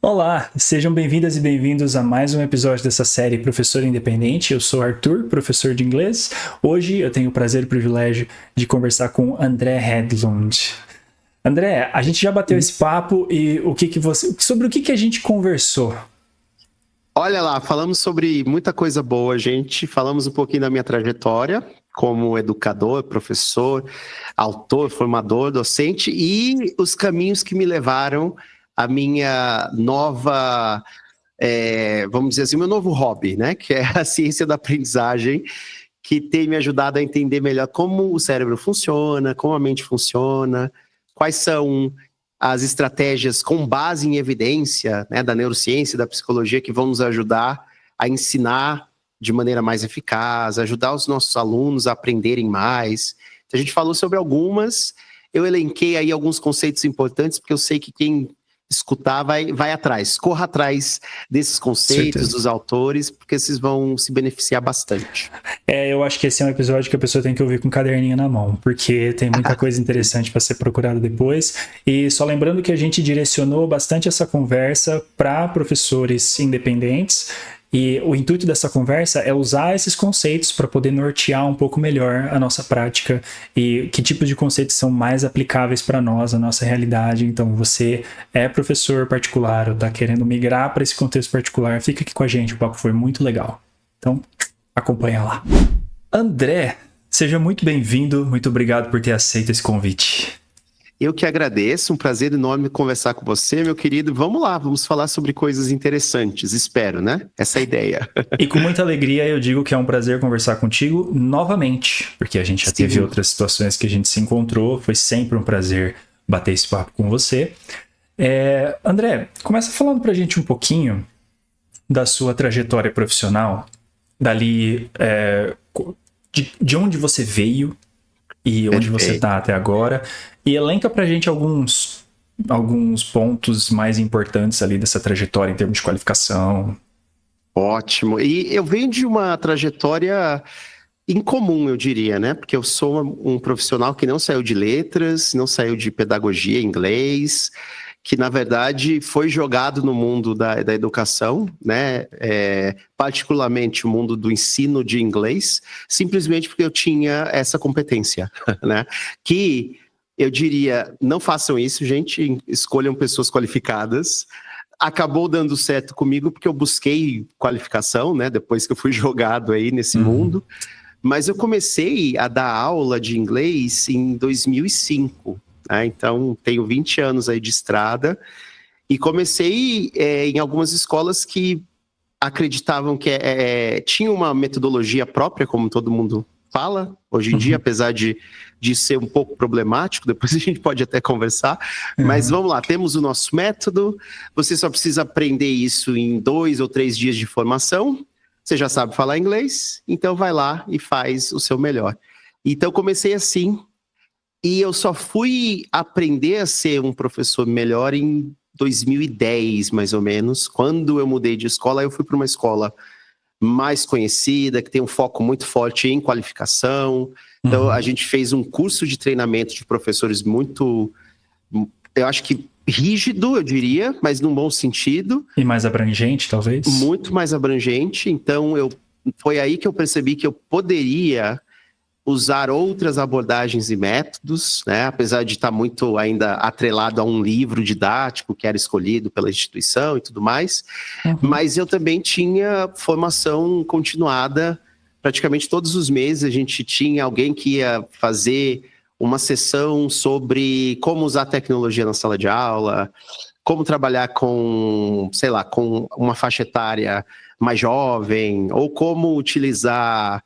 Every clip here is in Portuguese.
Olá, sejam bem-vindas e bem-vindos a mais um episódio dessa série Professor Independente. Eu sou Arthur, professor de inglês. Hoje eu tenho o prazer e o privilégio de conversar com André Hedlund. André, a gente já bateu esse papo e sobre o que a gente conversou? Olha lá, falamos sobre muita coisa boa, gente. Falamos um pouquinho da minha trajetória como educador, professor, autor, formador, docente e os caminhos que me levaram à minha nova, vamos dizer assim, meu novo hobby, né? Que é a ciência da aprendizagem, que tem me ajudado a entender melhor como o cérebro funciona, como a mente funciona, quais são as estratégias com base em evidência, né, da neurociência e da psicologia que vão nos ajudar a ensinar de maneira mais eficaz, ajudar os nossos alunos a aprenderem mais. Então, a gente falou sobre algumas, eu elenquei aí alguns conceitos importantes, porque eu sei que quem escutar vai atrás, corra atrás desses conceitos, dos autores, porque vocês vão se beneficiar bastante. Eu acho que esse é um episódio que a pessoa tem que ouvir com um caderninho na mão, porque tem muita coisa interessante para ser procurada depois. E só lembrando que a gente direcionou bastante essa conversa para professores independentes. E o intuito dessa conversa é usar esses conceitos para poder nortear um pouco melhor a nossa prática e que tipos de conceitos são mais aplicáveis para nós, a nossa realidade. Então, você é professor particular ou está querendo migrar para esse contexto particular, fica aqui com a gente, o papo foi muito legal. Então, acompanha lá. André, seja muito bem-vindo, muito obrigado por ter aceito esse convite. Eu que agradeço, um prazer enorme conversar com você, meu querido. Vamos lá, vamos falar sobre coisas interessantes, espero, né? Essa é a ideia. E com muita alegria eu digo que é um prazer conversar contigo novamente, porque a gente já teve outras situações que a gente se encontrou, foi sempre um prazer bater esse papo com você. André, começa falando pra gente um pouquinho da sua trajetória profissional, dali, de onde você veio e onde você está até agora, e elenca pra gente alguns pontos mais importantes ali dessa trajetória em termos de qualificação. Ótimo. E eu venho de uma trajetória incomum, eu diria, né? Porque eu sou um profissional que não saiu de letras, não saiu de pedagogia, inglês, que na verdade foi jogado no mundo da educação, né? Particularmente o mundo do ensino de inglês, simplesmente porque eu tinha essa competência, né? Que eu diria, não façam isso, gente, escolham pessoas qualificadas. Acabou dando certo comigo porque eu busquei qualificação, né? Depois que eu fui jogado aí nesse mundo. Mas eu comecei a dar aula de inglês em 2005. Então, tenho 20 anos aí de estrada e comecei em algumas escolas que acreditavam que tinha uma metodologia própria, como todo mundo fala hoje em dia, apesar de ser um pouco problemático, depois a gente pode até conversar, mas vamos lá, temos o nosso método, você só precisa aprender isso em 2 ou 3 dias de formação, você já sabe falar inglês, então vai lá e faz o seu melhor. Então comecei assim, e eu só fui aprender a ser um professor melhor em 2010, mais ou menos. Quando eu mudei de escola, eu fui para uma escola mais conhecida, que tem um foco muito forte em qualificação. Então, a gente fez um curso de treinamento de professores muito, eu acho que rígido, eu diria, mas num bom sentido. E mais abrangente, talvez? Muito mais abrangente. Então, foi aí que eu percebi que eu poderia usar outras abordagens e métodos, né? Apesar de estar muito ainda atrelado a um livro didático que era escolhido pela instituição e tudo mais, mas eu também tinha formação continuada, praticamente todos os meses a gente tinha alguém que ia fazer uma sessão sobre como usar tecnologia na sala de aula, como trabalhar com, sei lá, com uma faixa etária mais jovem, ou como utilizar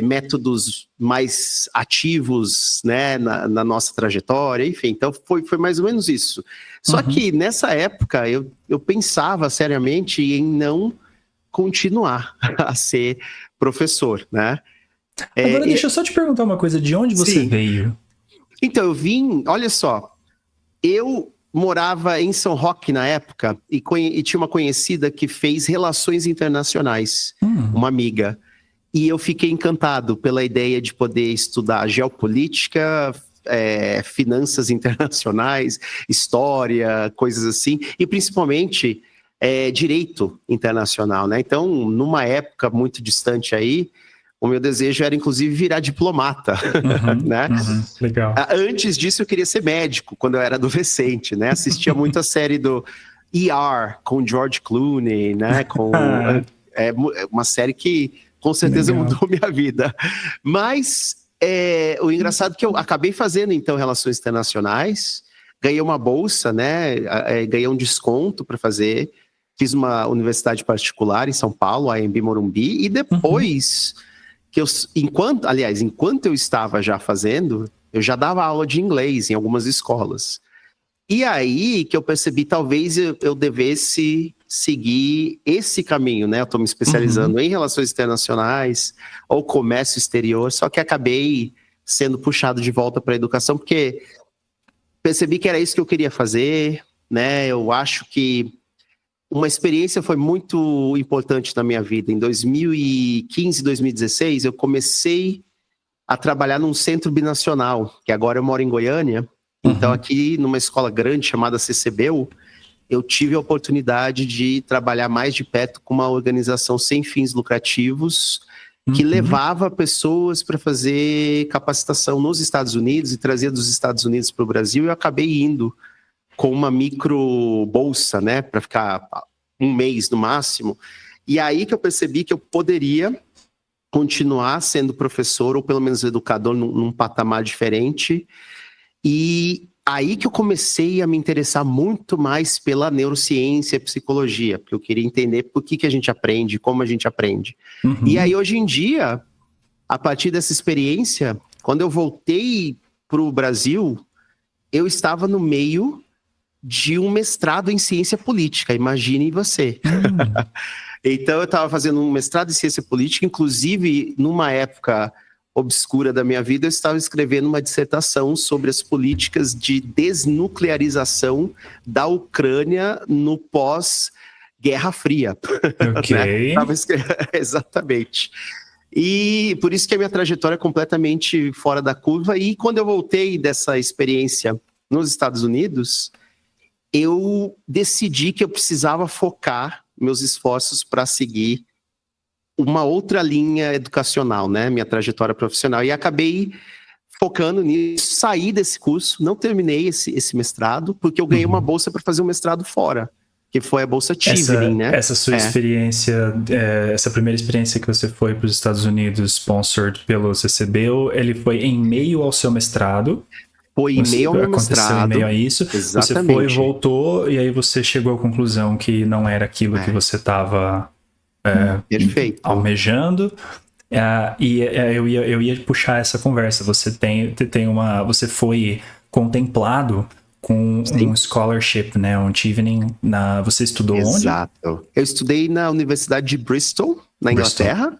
métodos mais ativos, né, na nossa trajetória, enfim, então foi mais ou menos isso. Só que nessa época eu pensava seriamente em não continuar a ser professor, né? Agora deixa eu só te perguntar uma coisa, de onde você veio? Então, eu vim, olha só, eu morava em São Roque na época e tinha uma conhecida que fez relações internacionais, uma amiga. E eu fiquei encantado pela ideia de poder estudar geopolítica, finanças internacionais, história, coisas assim, e principalmente direito internacional, né? Então, numa época muito distante aí, o meu desejo era, inclusive, virar diplomata, né? Legal. Antes disso, eu queria ser médico, quando eu era adolescente, né? Assistia muito a série do ER, com George Clooney, né? Uma série que, com certeza, mudou minha vida. Mas, o engraçado é que eu acabei fazendo, então, Relações Internacionais, ganhei uma bolsa, né? Ganhei um desconto para fazer, fiz uma universidade particular em São Paulo, a AMB Morumbi, e depois... enquanto eu estava já fazendo, eu já dava aula de inglês em algumas escolas. E aí que eu percebi, talvez eu devesse seguir esse caminho, né? Eu estou me especializando em relações internacionais ou comércio exterior, só que acabei sendo puxado de volta para a educação, porque percebi que era isso que eu queria fazer, né? Eu acho que uma experiência foi muito importante na minha vida. Em 2015, 2016, eu comecei a trabalhar num centro binacional, que agora eu moro em Goiânia. Então, aqui numa escola grande chamada CCBU, eu tive a oportunidade de trabalhar mais de perto com uma organização sem fins lucrativos que levava pessoas para fazer capacitação nos Estados Unidos e trazia dos Estados Unidos para o Brasil. E eu acabei indo com uma micro bolsa, né, para ficar um mês no máximo. E aí que eu percebi que eu poderia continuar sendo professor, ou pelo menos educador, num patamar diferente. E aí que eu comecei a me interessar muito mais pela neurociência e psicologia, porque eu queria entender por que a gente aprende, como a gente aprende. E aí, hoje em dia, a partir dessa experiência, quando eu voltei para o Brasil, eu estava no meio de um mestrado em ciência política, imagine você. Então, eu estava fazendo um mestrado em ciência política, inclusive, numa época obscura da minha vida, eu estava escrevendo uma dissertação sobre as políticas de desnuclearização da Ucrânia no pós-Guerra Fria. Ok. Né? Exatamente. E por isso que a minha trajetória é completamente fora da curva. E quando eu voltei dessa experiência nos Estados Unidos, eu decidi que eu precisava focar meus esforços para seguir uma outra linha educacional, né? Minha trajetória profissional. E acabei focando nisso, saí desse curso, não terminei esse mestrado, porque eu ganhei uma bolsa para fazer um mestrado fora, que foi a bolsa Chevening, né? Essa sua experiência, essa primeira experiência que você foi para os Estados Unidos, sponsored pelo CCBU, ele foi em meio ao seu mestrado? Foi em meio ao meu mestrado. Aconteceu em meio a isso. Exatamente. Você foi, voltou, e aí você chegou à conclusão que não era aquilo que você estava almejando. Eu ia puxar essa conversa. Você você foi contemplado com um scholarship, né? Um Chevening. Você estudou onde? Exato. Eu estudei na Universidade de Bristol, na Inglaterra.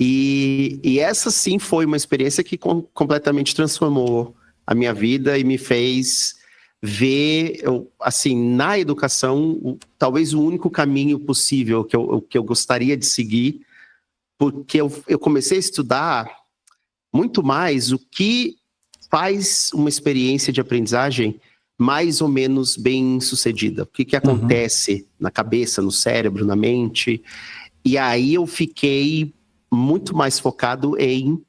E essa sim foi uma experiência que completamente transformou a minha vida e me fez ver, assim, na educação, talvez o único caminho possível que eu gostaria de seguir, porque eu comecei a estudar muito mais o que faz uma experiência de aprendizagem mais ou menos bem sucedida. O que acontece na cabeça, no cérebro, na mente. E aí eu fiquei muito mais focado em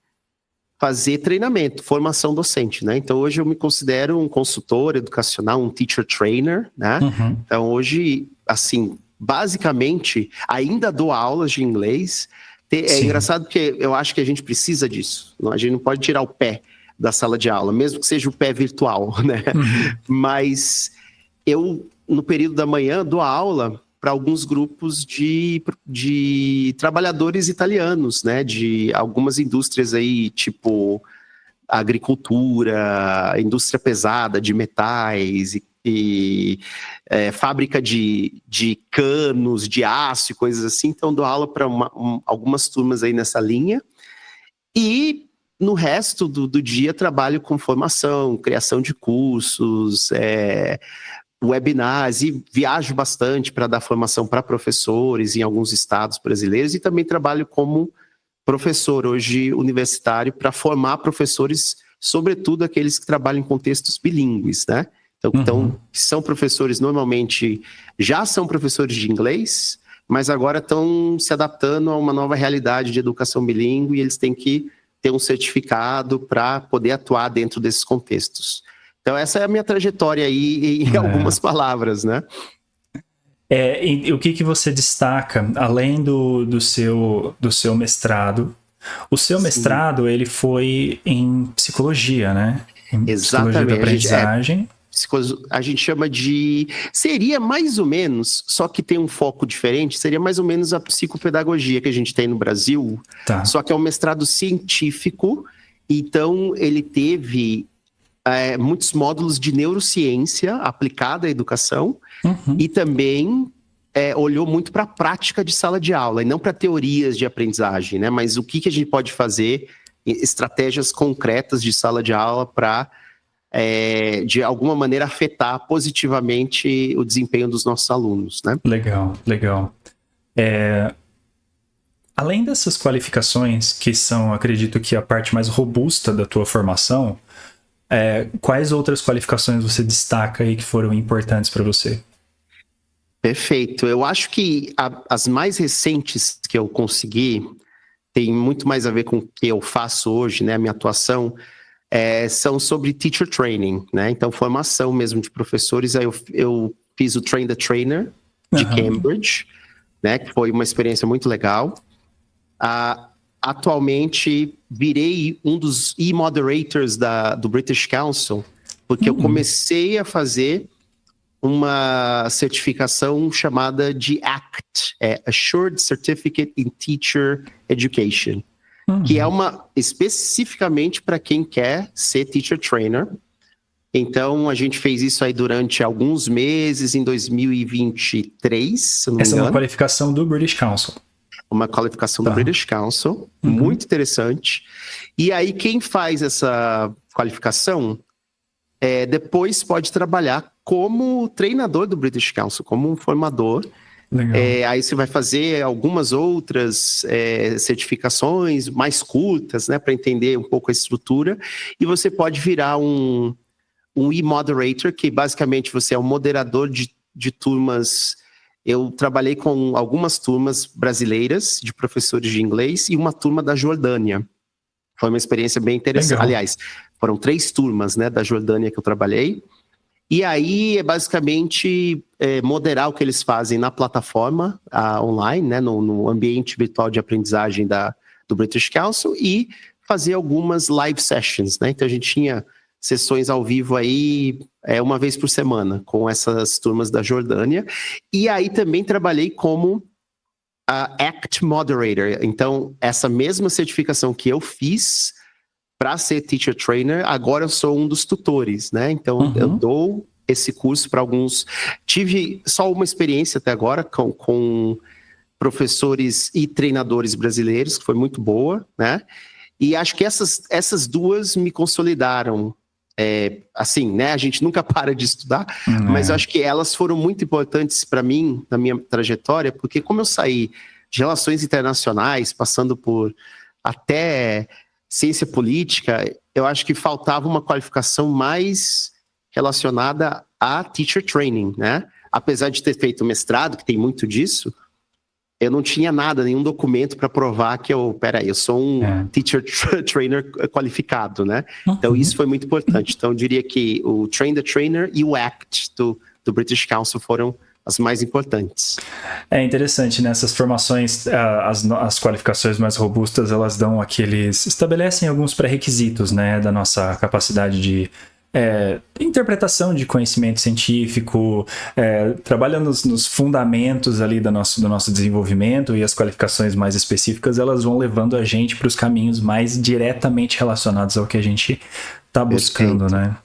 fazer treinamento, formação docente, né? Então, hoje eu me considero um consultor educacional, um teacher trainer, né? Então, hoje, assim, basicamente, ainda dou aulas de inglês. É engraçado porque eu acho que a gente precisa disso. A gente não pode tirar o pé da sala de aula, mesmo que seja o pé virtual, né? Mas eu, no período da manhã, dou aula para alguns grupos de trabalhadores italianos, né, de algumas indústrias aí, tipo agricultura, indústria pesada de metais e fábrica de canos, de aço e coisas assim. Então, dou aula para algumas turmas aí nessa linha. E no resto do dia, trabalho com formação, criação de cursos, webinars, e viajo bastante para dar formação para professores em alguns estados brasileiros, e também trabalho como professor hoje universitário para formar professores sobretudo aqueles que trabalham em contextos bilíngues, né? Então, são professores, normalmente, já são professores de inglês, mas agora estão se adaptando a uma nova realidade de educação bilíngue e eles têm que ter um certificado para poder atuar dentro desses contextos. Então, essa é a minha trajetória aí em algumas palavras, né? E o que você destaca, além do seu mestrado? O seu mestrado, ele foi em psicologia, né? Em psicologia da aprendizagem. A gente chama de... Seria mais ou menos, só que tem um foco diferente, seria mais ou menos a psicopedagogia que a gente tem no Brasil, só que é um mestrado científico, então ele teve muitos módulos de neurociência aplicada à educação e também olhou muito para a prática de sala de aula e não para teorias de aprendizagem, né? Mas o que a gente pode fazer, estratégias concretas de sala de aula para... de alguma maneira afetar positivamente o desempenho dos nossos alunos, né? Legal. Além dessas qualificações, que são, acredito que a parte mais robusta da tua formação, quais outras qualificações você destaca aí que foram importantes para você? Perfeito. Eu acho que as mais recentes que eu consegui tem muito mais a ver com o que eu faço hoje, né? A minha atuação são sobre teacher training, né? Então, formação mesmo de professores. Aí eu fiz o Train the Trainer de Cambridge, né? Que foi uma experiência muito legal. Atualmente, virei um dos e-moderators do British Council, porque eu comecei a fazer uma certificação chamada de ACT, Assured Certificate in Teacher Education, que é especificamente para quem quer ser teacher trainer. Então, a gente fez isso aí durante alguns meses, em 2023, se não me engano. Essa é uma qualificação do British Council. Uma qualificação do British Council, muito interessante. E aí, quem faz essa qualificação, depois pode trabalhar como treinador do British Council, como um formador. Aí você vai fazer algumas outras certificações mais curtas, né, para entender um pouco a estrutura, e você pode virar um e-moderator, que basicamente você é um moderador de turmas. Eu trabalhei com algumas turmas brasileiras de professores de inglês e uma turma da Jordânia. Foi uma experiência bem interessante. Legal. Aliás, foram 3 turmas, né, da Jordânia que eu trabalhei. E aí é basicamente moderar o que eles fazem na plataforma online, né, no ambiente virtual de aprendizagem do British Council, e fazer algumas live sessions, né? Então a gente tinha sessões ao vivo aí uma vez por semana com essas turmas da Jordânia. E aí também trabalhei como ACT Moderator. Então essa mesma certificação que eu fiz para ser teacher trainer, agora eu sou um dos tutores, né? Então eu dou esse curso para alguns. Tive só uma experiência até agora com professores e treinadores brasileiros, que foi muito boa, né? E acho que essas duas me consolidaram. Assim, né? A gente nunca para de estudar, mas eu acho que elas foram muito importantes para mim, na minha trajetória, porque como eu saí de relações internacionais, passando por até ciência política, eu acho que faltava uma qualificação mais relacionada a teacher training, né? Apesar de ter feito mestrado, que tem muito disso, eu não tinha nada, nenhum documento para provar que eu sou um teacher trainer qualificado, né? Então isso foi muito importante. Então eu diria que o Train the Trainer e o ACT do British Council foram as mais importantes. É interessante, né? Essas formações, as qualificações mais robustas, elas dão estabelecem alguns pré-requisitos, né, da nossa capacidade de interpretação de conhecimento científico, trabalha nos fundamentos ali do nosso desenvolvimento, e as qualificações mais específicas, elas vão levando a gente para os caminhos mais diretamente relacionados ao que a gente está buscando, né?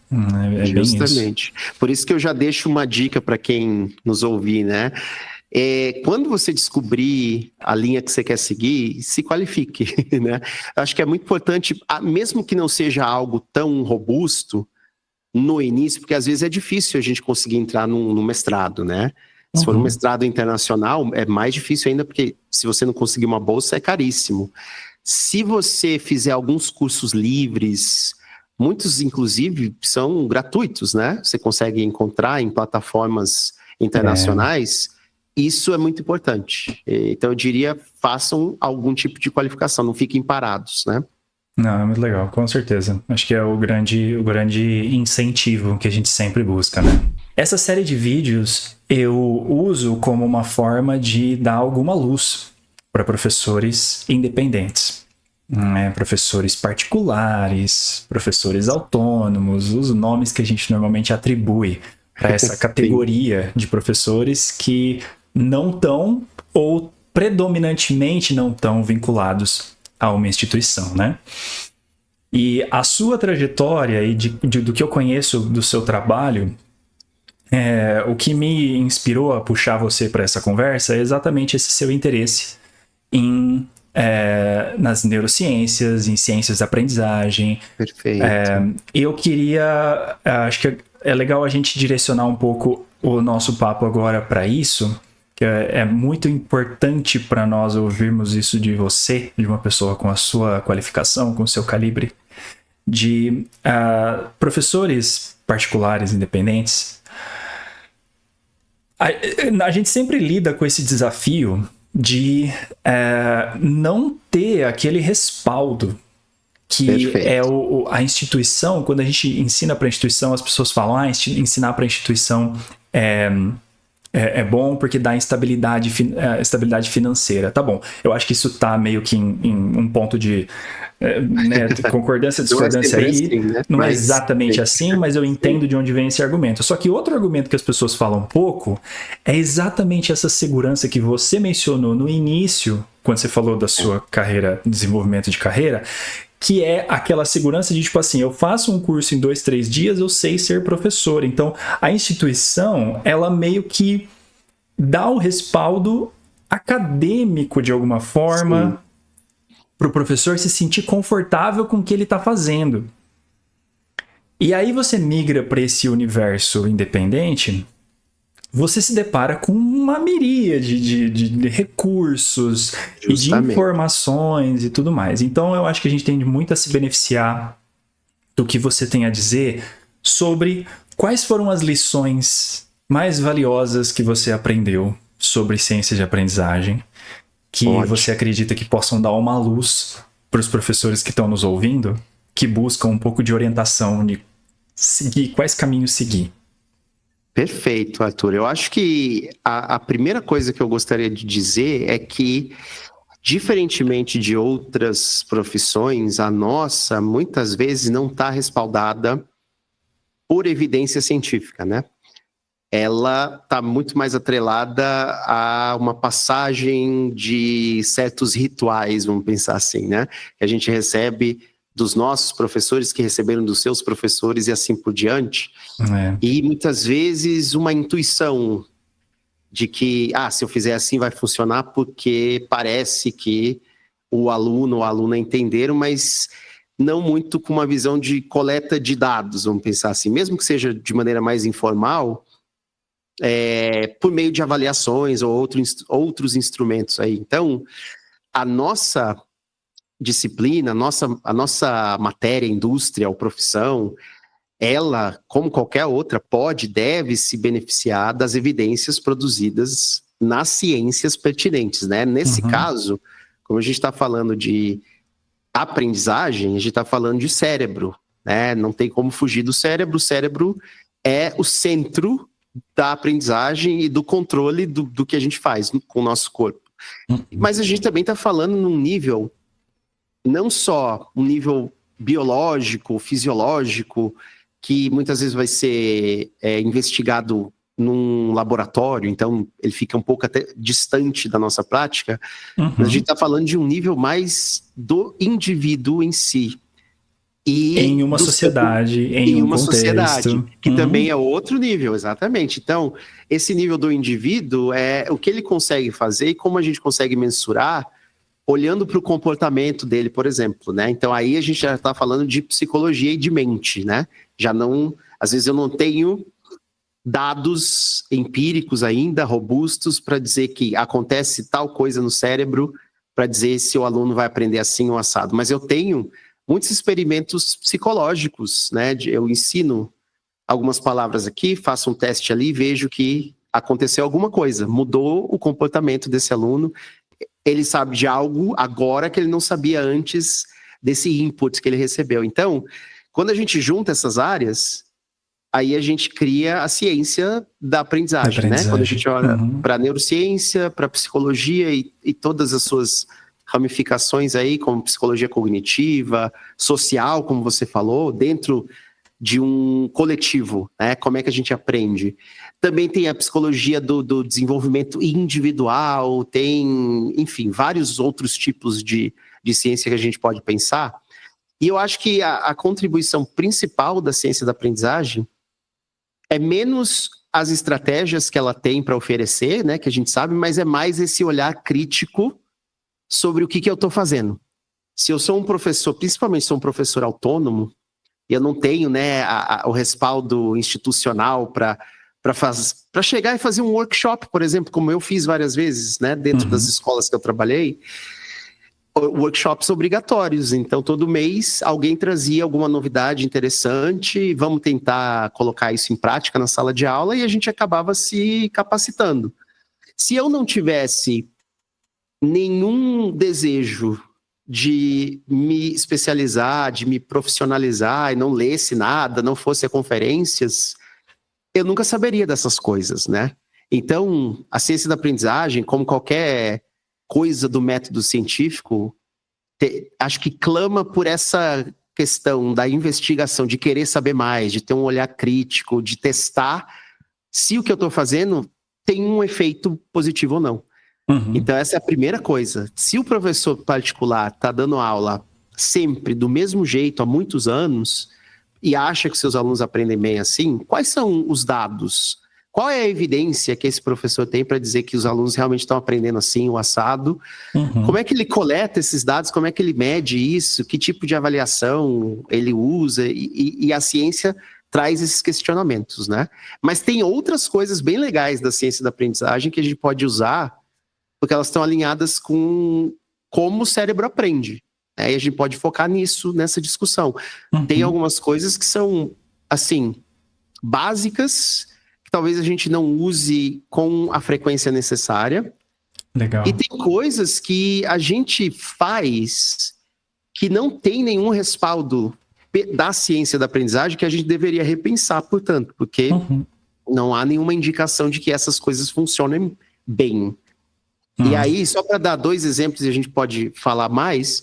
Justamente. Bem isso. Por isso que eu já deixo uma dica para quem nos ouvir, né? Quando você descobrir a linha que você quer seguir, se qualifique, né? Acho que é muito importante, mesmo que não seja algo tão robusto no início, porque às vezes é difícil a gente conseguir entrar no mestrado, né? Se for um mestrado internacional, é mais difícil ainda, porque se você não conseguir uma bolsa, é caríssimo. Se você fizer alguns cursos livres, Muitos, inclusive, são gratuitos, né? Você consegue encontrar em plataformas internacionais. Isso é muito importante. Então, eu diria, façam algum tipo de qualificação, não fiquem parados, né? Não, é muito legal, com certeza. Acho que é o grande incentivo que a gente sempre busca, né? Essa série de vídeos eu uso como uma forma de dar alguma luz para professores independentes. Professores particulares, professores autônomos, os nomes que a gente normalmente atribui para essa categoria de professores que não estão ou predominantemente não estão vinculados a uma instituição, né? E a sua trajetória e do que eu conheço do seu trabalho, o que me inspirou a puxar você para essa conversa é exatamente esse seu interesse nas neurociências, em ciências da aprendizagem. Perfeito. Eu queria... Acho que é legal a gente direcionar um pouco o nosso papo agora para isso, que é muito importante para nós ouvirmos isso de você, de uma pessoa com a sua qualificação, com o seu calibre, de professores particulares independentes. A gente sempre lida com esse desafio de não ter aquele respaldo que a instituição. Quando a gente ensina para a instituição, as pessoas falam, ensinar para a instituição é bom porque dá estabilidade financeira. Tá bom, eu acho que isso tá meio que em um ponto de concordância, discordância aí. Assim, né? Não é exatamente assim, mas eu entendo de onde vem esse argumento. Só que outro argumento que as pessoas falam um pouco é exatamente essa segurança que você mencionou no início, quando você falou da sua carreira, desenvolvimento de carreira, que é aquela segurança de, tipo assim, eu faço um curso em 2, 3 dias, eu sei ser professor. Então, a instituição, ela meio que dá um respaldo acadêmico, de alguma forma, para o professor se sentir confortável com o que ele está fazendo. E aí você migra para esse universo independente, você se depara com uma miríade de recursos e de informações e tudo mais. Então, eu acho que a gente tem muito a se beneficiar do que você tem a dizer sobre quais foram as lições mais valiosas que você aprendeu sobre ciência de aprendizagem, que você acredita que possam dar uma luz para os professores que estão nos ouvindo, que buscam um pouco de orientação de seguir, quais caminhos seguir. Perfeito, Arthur. Eu acho que a primeira coisa que eu gostaria de dizer é que, diferentemente de outras profissões, a nossa, muitas vezes, não está respaldada por evidência científica, né? Ela está muito mais atrelada a uma passagem de certos rituais, vamos pensar assim, né? Que a gente recebe dos nossos professores, que receberam dos seus professores e assim por diante. E muitas vezes uma intuição de que, se eu fizer assim vai funcionar porque parece que o aluno ou a aluna entenderam, mas não muito com uma visão de coleta de dados, vamos pensar assim. Mesmo que seja de maneira mais informal, por meio de avaliações ou outros instrumentos aí. Então, a nossa disciplina, a nossa matéria, indústria ou profissão, ela, como qualquer outra, deve se beneficiar das evidências produzidas nas ciências pertinentes, né? Nesse caso, como a gente está falando de aprendizagem, a gente está falando de cérebro, né? Não tem como fugir do cérebro. O cérebro é o centro da aprendizagem e do controle do que a gente faz com o nosso corpo. Mas a gente também está falando num nível, não só um nível biológico, fisiológico, que muitas vezes vai ser investigado num laboratório, então ele fica um pouco até distante da nossa prática, mas a gente está falando de um nível mais do indivíduo em si. E em uma sociedade, em um contexto. Sociedade, que também é outro nível, exatamente. Então, esse nível do indivíduo é o que ele consegue fazer e como a gente consegue mensurar olhando para o comportamento dele, por exemplo, né? Então, aí a gente já está falando de psicologia e de mente, né? Já não... Às vezes eu não tenho dados empíricos ainda, robustos, para dizer que acontece tal coisa no cérebro, para dizer se o aluno vai aprender assim ou assado. Mas eu tenho muitos experimentos psicológicos, né? Eu ensino algumas palavras aqui, faço um teste ali, vejo que aconteceu alguma coisa, mudou o comportamento desse aluno, ele sabe de algo agora que ele não sabia antes desse input que ele recebeu. Então, quando a gente junta essas áreas, aí a gente cria a ciência da aprendizagem, né? Quando a gente olha para a neurociência, para a psicologia e todas as suas ramificações aí, como psicologia cognitiva, social, como você falou, dentro de um coletivo, né? Como é que a gente aprende? Também tem a psicologia do desenvolvimento individual, tem, enfim, vários outros tipos de ciência que a gente pode pensar. E eu acho que a contribuição principal da ciência da aprendizagem é menos as estratégias que ela tem para oferecer, né, que a gente sabe, mas é mais esse olhar crítico sobre o que eu estou fazendo. Se eu sou um professor, principalmente sou um professor autônomo, e eu não tenho, né, o respaldo institucional para chegar e fazer um workshop, por exemplo, como eu fiz várias vezes, né, dentro das escolas que eu trabalhei, workshops obrigatórios. Então, todo mês, alguém trazia alguma novidade interessante, vamos tentar colocar isso em prática na sala de aula, e a gente acabava se capacitando. Se eu não tivesse nenhum desejo de me especializar, de me profissionalizar, e não lesse nada, não fosse a conferências, eu nunca saberia dessas coisas, né? Então, a ciência da aprendizagem, como qualquer coisa do método científico, acho que clama por essa questão da investigação, de querer saber mais, de ter um olhar crítico, de testar se o que eu estou fazendo tem um efeito positivo ou não. Então, essa é a primeira coisa. Se o professor particular está dando aula sempre do mesmo jeito há muitos anos e acha que seus alunos aprendem bem assim, quais são os dados? Qual é a evidência que esse professor tem para dizer que os alunos realmente estão aprendendo assim, o assado? Como é que ele coleta esses dados? Como é que ele mede isso? Que tipo de avaliação ele usa? E a ciência traz esses questionamentos, né? Mas tem outras coisas bem legais da ciência da aprendizagem que a gente pode usar, porque elas estão alinhadas com como o cérebro aprende, né? E a gente pode focar nisso, nessa discussão. Tem algumas coisas que são, assim, básicas, que talvez a gente não use com a frequência necessária. Legal. E tem coisas que a gente faz que não tem nenhum respaldo da ciência da aprendizagem que a gente deveria repensar, portanto, porque não há nenhuma indicação de que essas coisas funcionem bem. E aí, só para dar 2 exemplos e a gente pode falar mais,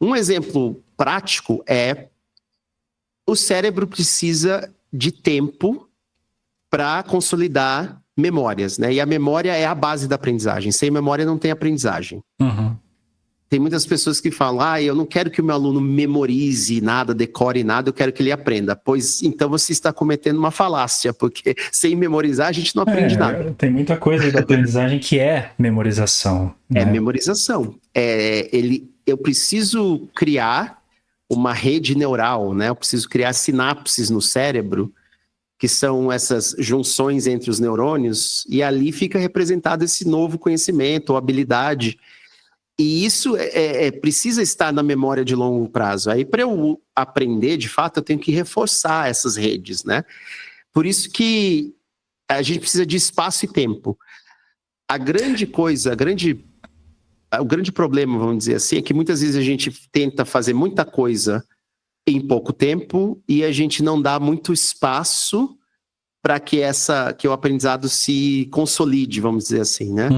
um exemplo prático é o cérebro precisa de tempo para consolidar memórias, né? E a memória é a base da aprendizagem. Sem memória não tem aprendizagem. Tem muitas pessoas que falam, eu não quero que o meu aluno memorize nada, decore nada, eu quero que ele aprenda. Pois, então você está cometendo uma falácia, porque sem memorizar a gente não aprende nada. Tem muita coisa da aprendizagem que é memorização. Né? É memorização. Eu preciso criar uma rede neural, né? Eu preciso criar sinapses no cérebro, que são essas junções entre os neurônios, e ali fica representado esse novo conhecimento ou habilidade. E isso precisa estar na memória de longo prazo. Aí, para eu aprender, de fato, eu tenho que reforçar essas redes, né? Por isso que a gente precisa de espaço e tempo. A grande coisa, o grande problema, vamos dizer assim, é que muitas vezes a gente tenta fazer muita coisa em pouco tempo e a gente não dá muito espaço para que o aprendizado se consolide, vamos dizer assim, né?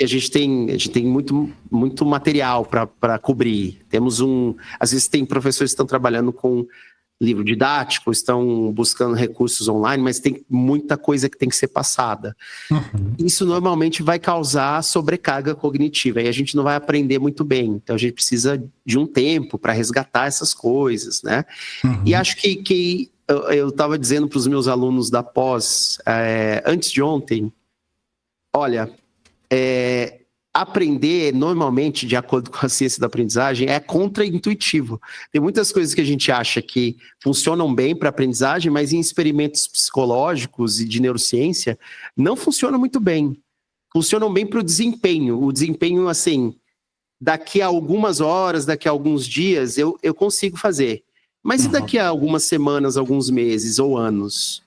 A gente tem muito material para cobrir. Às vezes tem professores que estão trabalhando com livro didático, estão buscando recursos online, mas tem muita coisa que tem que ser passada. Isso normalmente vai causar sobrecarga cognitiva e a gente não vai aprender muito bem. Então a gente precisa de um tempo para resgatar essas coisas, né? E acho que eu estava dizendo para os meus alunos da pós, antes de ontem, olha, aprender normalmente, de acordo com a ciência da aprendizagem, é contra-intuitivo. Tem muitas coisas que a gente acha que funcionam bem para aprendizagem, mas em experimentos psicológicos e de neurociência, não funcionam muito bem. Funcionam bem para o desempenho. O desempenho, assim, daqui a algumas horas, daqui a alguns dias, eu consigo fazer. Mas e daqui a algumas semanas, alguns meses ou anos?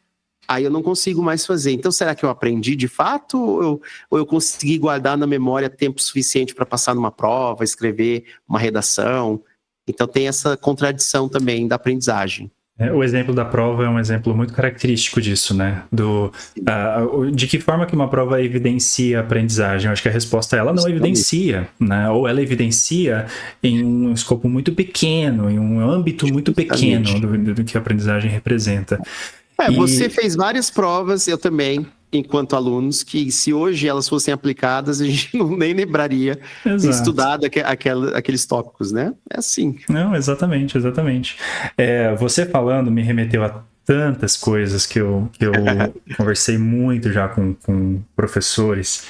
Aí eu não consigo mais fazer. Então, será que eu aprendi de fato? Ou eu consegui guardar na memória tempo suficiente para passar numa prova, escrever uma redação? Então, tem essa contradição também da aprendizagem. O exemplo da prova é um exemplo muito característico disso, né? De que forma que uma prova evidencia a aprendizagem? Eu acho que a resposta é ela não evidencia, né? Ou ela evidencia em um escopo muito pequeno, em um âmbito muito pequeno do que a aprendizagem representa. Você fez várias provas, eu também, enquanto alunos, que se hoje elas fossem aplicadas, a gente nem lembraria de estudar aqueles tópicos, né? É assim. Não, exatamente. Você falando me remeteu a tantas coisas que eu conversei muito já com professores.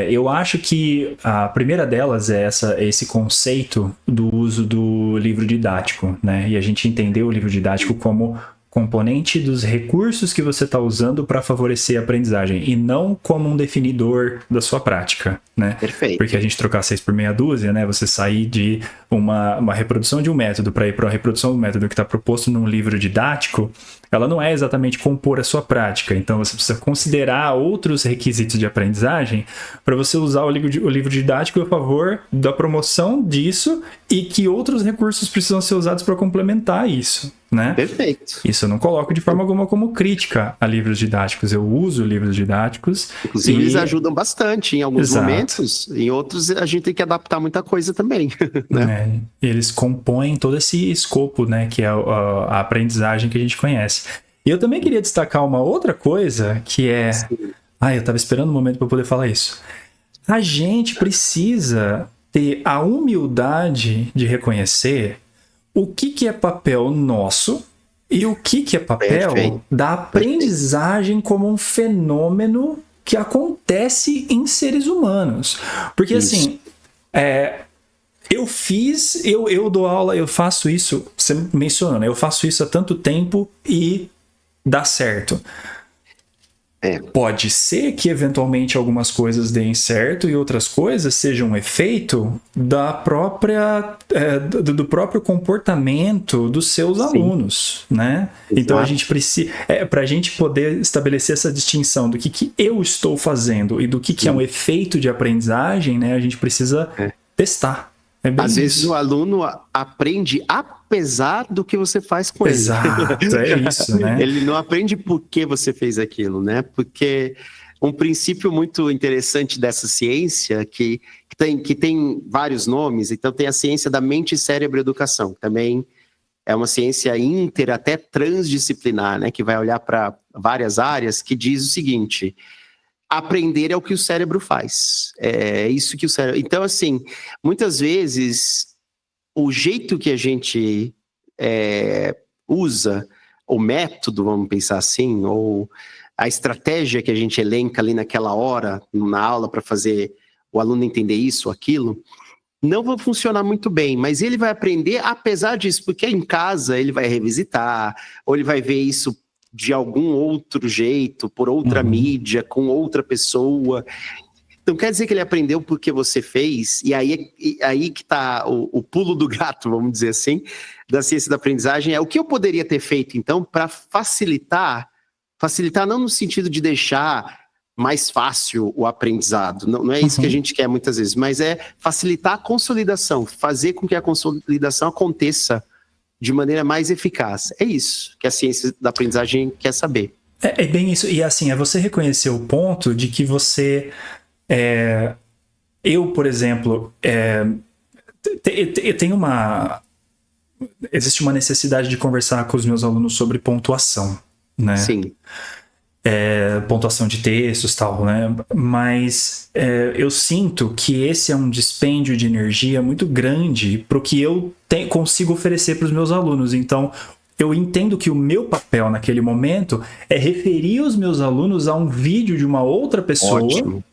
Eu acho que a primeira delas é esse conceito do uso do livro didático, né? E a gente entendeu o livro didático como componente dos recursos que você está usando para favorecer a aprendizagem e não como um definidor da sua prática, né? Perfeito. Porque a gente trocar 6 por meia dúzia, né? Você sair de uma reprodução de um método para ir para uma reprodução do método que está proposto num livro didático, ela não é exatamente compor a sua prática. Então você precisa considerar outros requisitos de aprendizagem para você usar o livro didático a favor da promoção disso e que outros recursos precisam ser usados para complementar isso, né? Perfeito. Isso eu não coloco de forma alguma como crítica a livros didáticos. Eu uso livros didáticos. Inclusive, eles ajudam bastante em alguns momentos. Em outros, a gente tem que adaptar muita coisa também. Né? Eles compõem todo esse escopo, né? Que é a aprendizagem que a gente conhece. E eu também queria destacar uma outra coisa, que é... eu estava esperando um momento para poder falar isso. A gente precisa ter a humildade de reconhecer o que é papel nosso e o que é papel da aprendizagem como um fenômeno que acontece em seres humanos. Porque assim, eu dou aula, eu faço isso, você mencionou, né? Eu faço isso há tanto tempo e dá certo. Pode ser que eventualmente algumas coisas deem certo e outras coisas sejam um efeito da própria do próprio comportamento dos seus alunos, né? Exato. Então a gente precisa, para a gente poder estabelecer essa distinção do que eu estou fazendo e do que é um efeito de aprendizagem, né? A gente precisa testar. Às vezes o aluno aprende apesar do que você faz com ele. Exato, é isso, né? Ele não aprende por que você fez aquilo, né? Porque um princípio muito interessante dessa ciência, que tem vários nomes, então tem a ciência da mente, cérebro e educação, que também é uma ciência até transdisciplinar, né? Que vai olhar para várias áreas, que diz o seguinte: aprender é o que o cérebro faz. É isso que o cérebro... Então, assim, muitas vezes, o jeito que a gente usa, o método, vamos pensar assim, ou a estratégia que a gente elenca ali naquela hora, na aula, para fazer o aluno entender isso ou aquilo, não vai funcionar muito bem, mas ele vai aprender apesar disso, porque em casa ele vai revisitar, ou ele vai ver isso de algum outro jeito, por outra mídia, com outra pessoa. Então quer dizer que ele aprendeu porque você fez, e aí que está o pulo do gato, vamos dizer assim, da ciência da aprendizagem, é o que eu poderia ter feito então para facilitar não no sentido de deixar mais fácil o aprendizado, não é isso que a gente quer muitas vezes, mas é facilitar a consolidação, fazer com que a consolidação aconteça de maneira mais eficaz. É isso que a ciência da aprendizagem quer saber. É bem isso. E assim, é você reconhecer o ponto de que você... eu, por exemplo, existe uma necessidade de conversar com os meus alunos sobre pontuação, né? Sim. Pontuação de textos e tal, né? Mas eu sinto que esse é um dispêndio de energia muito grande para o que eu consigo oferecer para os meus alunos. Então, eu entendo que o meu papel naquele momento é referir os meus alunos a um vídeo de uma outra pessoa. Ótimo.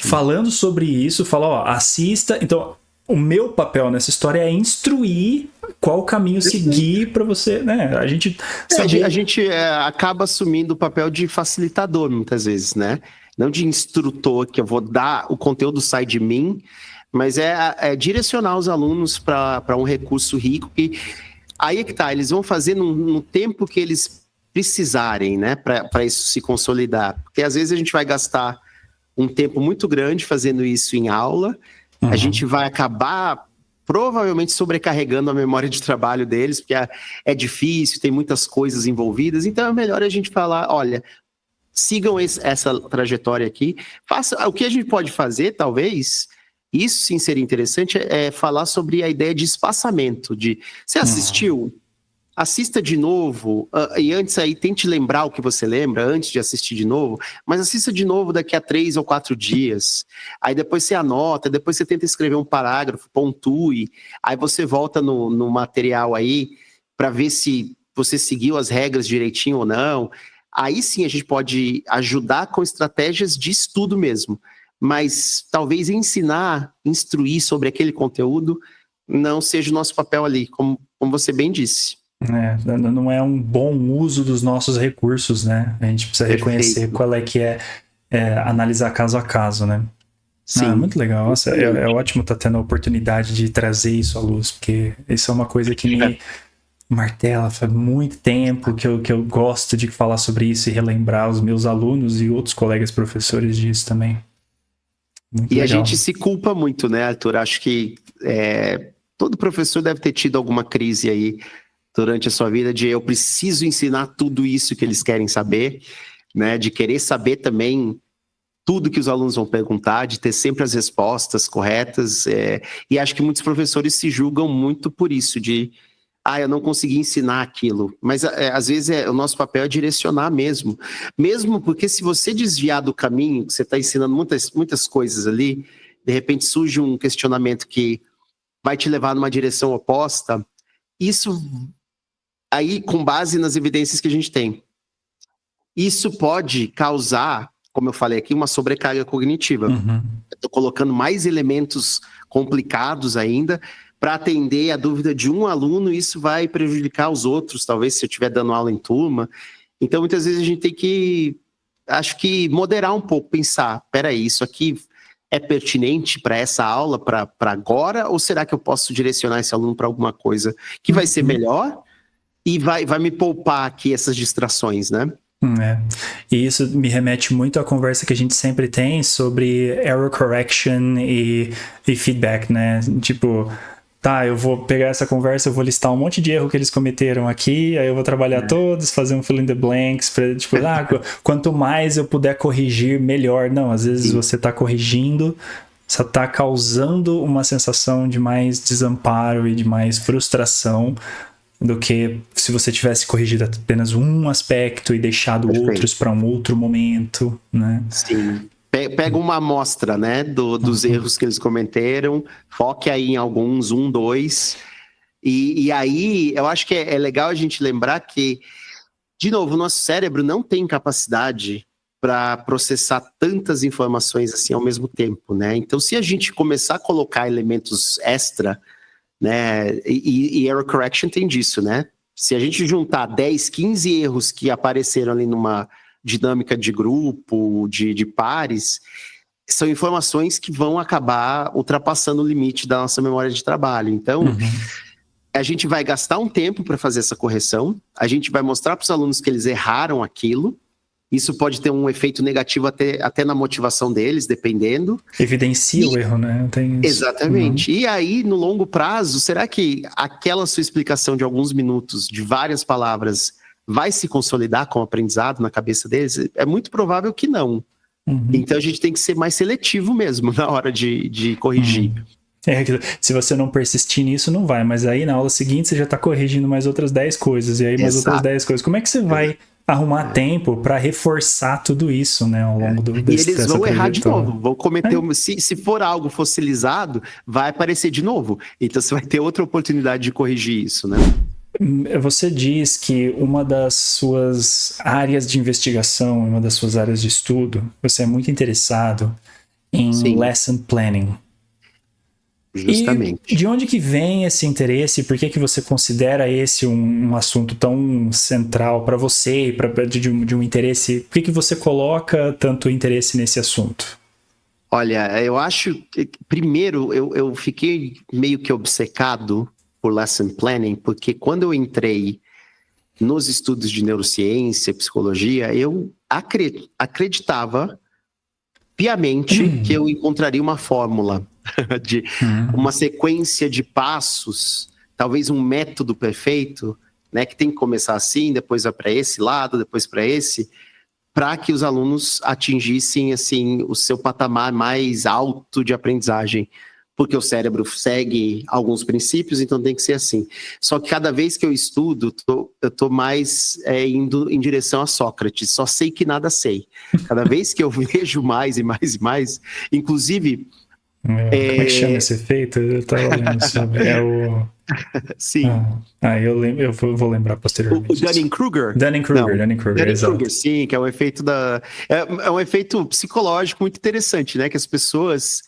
Falando sobre isso, falar, assista. Então, o meu papel nessa história é instruir qual caminho seguir para você, né? A gente acaba assumindo o papel de facilitador muitas vezes, né? Não de instrutor, que eu vou dar, o conteúdo sai de mim, mas é direcionar os alunos para um recurso rico que aí é que tá, eles vão fazer no tempo que eles precisarem, né, para isso se consolidar. Porque às vezes a gente vai gastar um tempo muito grande fazendo isso em aula, a gente vai acabar provavelmente sobrecarregando a memória de trabalho deles, porque é difícil, tem muitas coisas envolvidas, então é melhor a gente falar, olha, sigam essa trajetória aqui, o que a gente pode fazer, talvez, isso sim seria interessante, é falar sobre a ideia de espaçamento, você assistiu? Assista de novo, e antes aí tente lembrar o que você lembra antes de assistir de novo, mas assista de novo daqui a 3 ou 4 dias, aí depois você anota, depois você tenta escrever um parágrafo, pontue, aí você volta no material aí para ver se você seguiu as regras direitinho ou não, aí sim a gente pode ajudar com estratégias de estudo mesmo, mas talvez instruir sobre aquele conteúdo não seja o nosso papel ali, como você bem disse. Não é um bom uso dos nossos recursos, né? A gente precisa reconhecer qual é que é analisar caso a caso, né? Sim. Muito legal. Nossa, é ótimo estar tendo a oportunidade de trazer isso à luz, porque isso é uma coisa que me martela faz muito tempo que eu gosto de falar sobre isso e relembrar os meus alunos e outros colegas professores disso também. Muito legal. A gente se culpa muito, né, Arthur? Acho que todo professor deve ter tido alguma crise aí durante a sua vida de eu preciso ensinar tudo isso que eles querem saber, né? De querer saber também tudo que os alunos vão perguntar, de ter sempre as respostas corretas. E acho que muitos professores se julgam muito por isso, eu não consegui ensinar aquilo. Mas às vezes o nosso papel é direcionar mesmo. Mesmo porque se você desviar do caminho, que você está ensinando muitas coisas ali, de repente surge um questionamento que vai te levar numa direção oposta, isso aí com base nas evidências que a gente tem. Isso pode causar, como eu falei aqui, uma sobrecarga cognitiva. Estou colocando mais elementos complicados ainda para atender a dúvida de um aluno, isso vai prejudicar os outros, talvez se eu estiver dando aula em turma. Então, muitas vezes a gente tem que, acho que, moderar um pouco, pensar, peraí, isso aqui é pertinente para essa aula, para agora, ou será que eu posso direcionar esse aluno para alguma coisa que vai ser melhor e vai me poupar aqui essas distrações, né? E isso me remete muito à conversa que a gente sempre tem sobre error correction e feedback, né? Tipo, tá, eu vou pegar essa conversa, eu vou listar um monte de erro que eles cometeram aqui, aí eu vou trabalhar todos, fazer um fill in the blanks, pra, tipo, quanto mais eu puder corrigir, melhor. Não, às vezes você tá corrigindo, você tá causando uma sensação de mais desamparo e de mais frustração do que se você tivesse corrigido apenas um aspecto e deixado outros para um outro momento, né? Sim. Pega uma amostra, né, dos erros que eles cometeram, foque aí em alguns, 1, 2, e aí eu acho que é legal a gente lembrar que, de novo, o nosso cérebro não tem capacidade para processar tantas informações assim ao mesmo tempo, né? Então, se a gente começar a colocar elementos extra, né, e error correction tem disso, né? Se a gente juntar 10, 15 erros que apareceram ali numa dinâmica de grupo, de pares, são informações que vão acabar ultrapassando o limite da nossa memória de trabalho. Então, a gente vai gastar um tempo para fazer essa correção, a gente vai mostrar para os alunos que eles erraram aquilo, isso pode ter um efeito negativo até na motivação deles, dependendo. Evidencia o erro, né? Tem isso. Exatamente. E aí, no longo prazo, será que aquela sua explicação de alguns minutos, de várias palavras, vai se consolidar como aprendizado na cabeça deles? É muito provável que não. Então a gente tem que ser mais seletivo mesmo na hora de corrigir. Se você não persistir nisso, não vai. Mas aí na aula seguinte você já está corrigindo mais outras 10 coisas. E aí mais outras 10 coisas. Como é que você vai arrumar tempo para reforçar tudo isso, né, ao longo desse E eles vão errar de novo, vão cometer se for algo fossilizado, vai aparecer de novo. Então você vai ter outra oportunidade de corrigir isso, né? Você diz que uma das suas áreas de investigação, uma das suas áreas de estudo, você é muito interessado em lesson planning. Justamente. E de onde que vem esse interesse? Por que você considera esse um assunto tão central para você e de um interesse? Por que você coloca tanto interesse nesse assunto? Olha, eu acho que, primeiro, eu fiquei meio que obcecado por lesson planning, porque quando eu entrei nos estudos de neurociência, psicologia, eu acreditava piamente que eu encontraria uma fórmula, de uma sequência de passos, talvez um método perfeito, né, que tem que começar assim, depois vai para esse lado, depois para esse, para que os alunos atingissem assim o seu patamar mais alto de aprendizagem, porque o cérebro segue alguns princípios, então tem que ser assim. Só que cada vez que eu estudo, eu tô mais indo em direção a Sócrates, só sei que nada sei. Cada vez que eu vejo mais e mais e mais, inclusive... Como é que chama esse efeito? Eu tava lendo sobre. É o... Sim. Eu vou lembrar posteriormente. O Dunning-Kruger? Dunning-Kruger, exato. Dunning-Kruger, sim, que é um efeito é um efeito psicológico muito interessante, né? Que as pessoas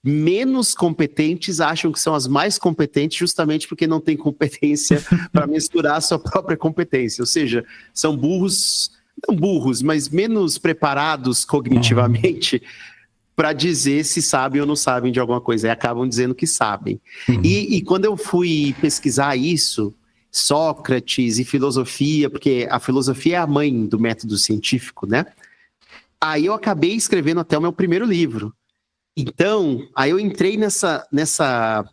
menos competentes acham que são as mais competentes justamente porque não têm competência para mensurar a sua própria competência. Ou seja, são burros, não burros, mas menos preparados cognitivamente para dizer se sabem ou não sabem de alguma coisa, e acabam dizendo que sabem. E quando eu fui pesquisar isso, Sócrates e filosofia, porque a filosofia é a mãe do método científico, né? Aí eu acabei escrevendo até o meu primeiro livro. Então, aí eu entrei nessa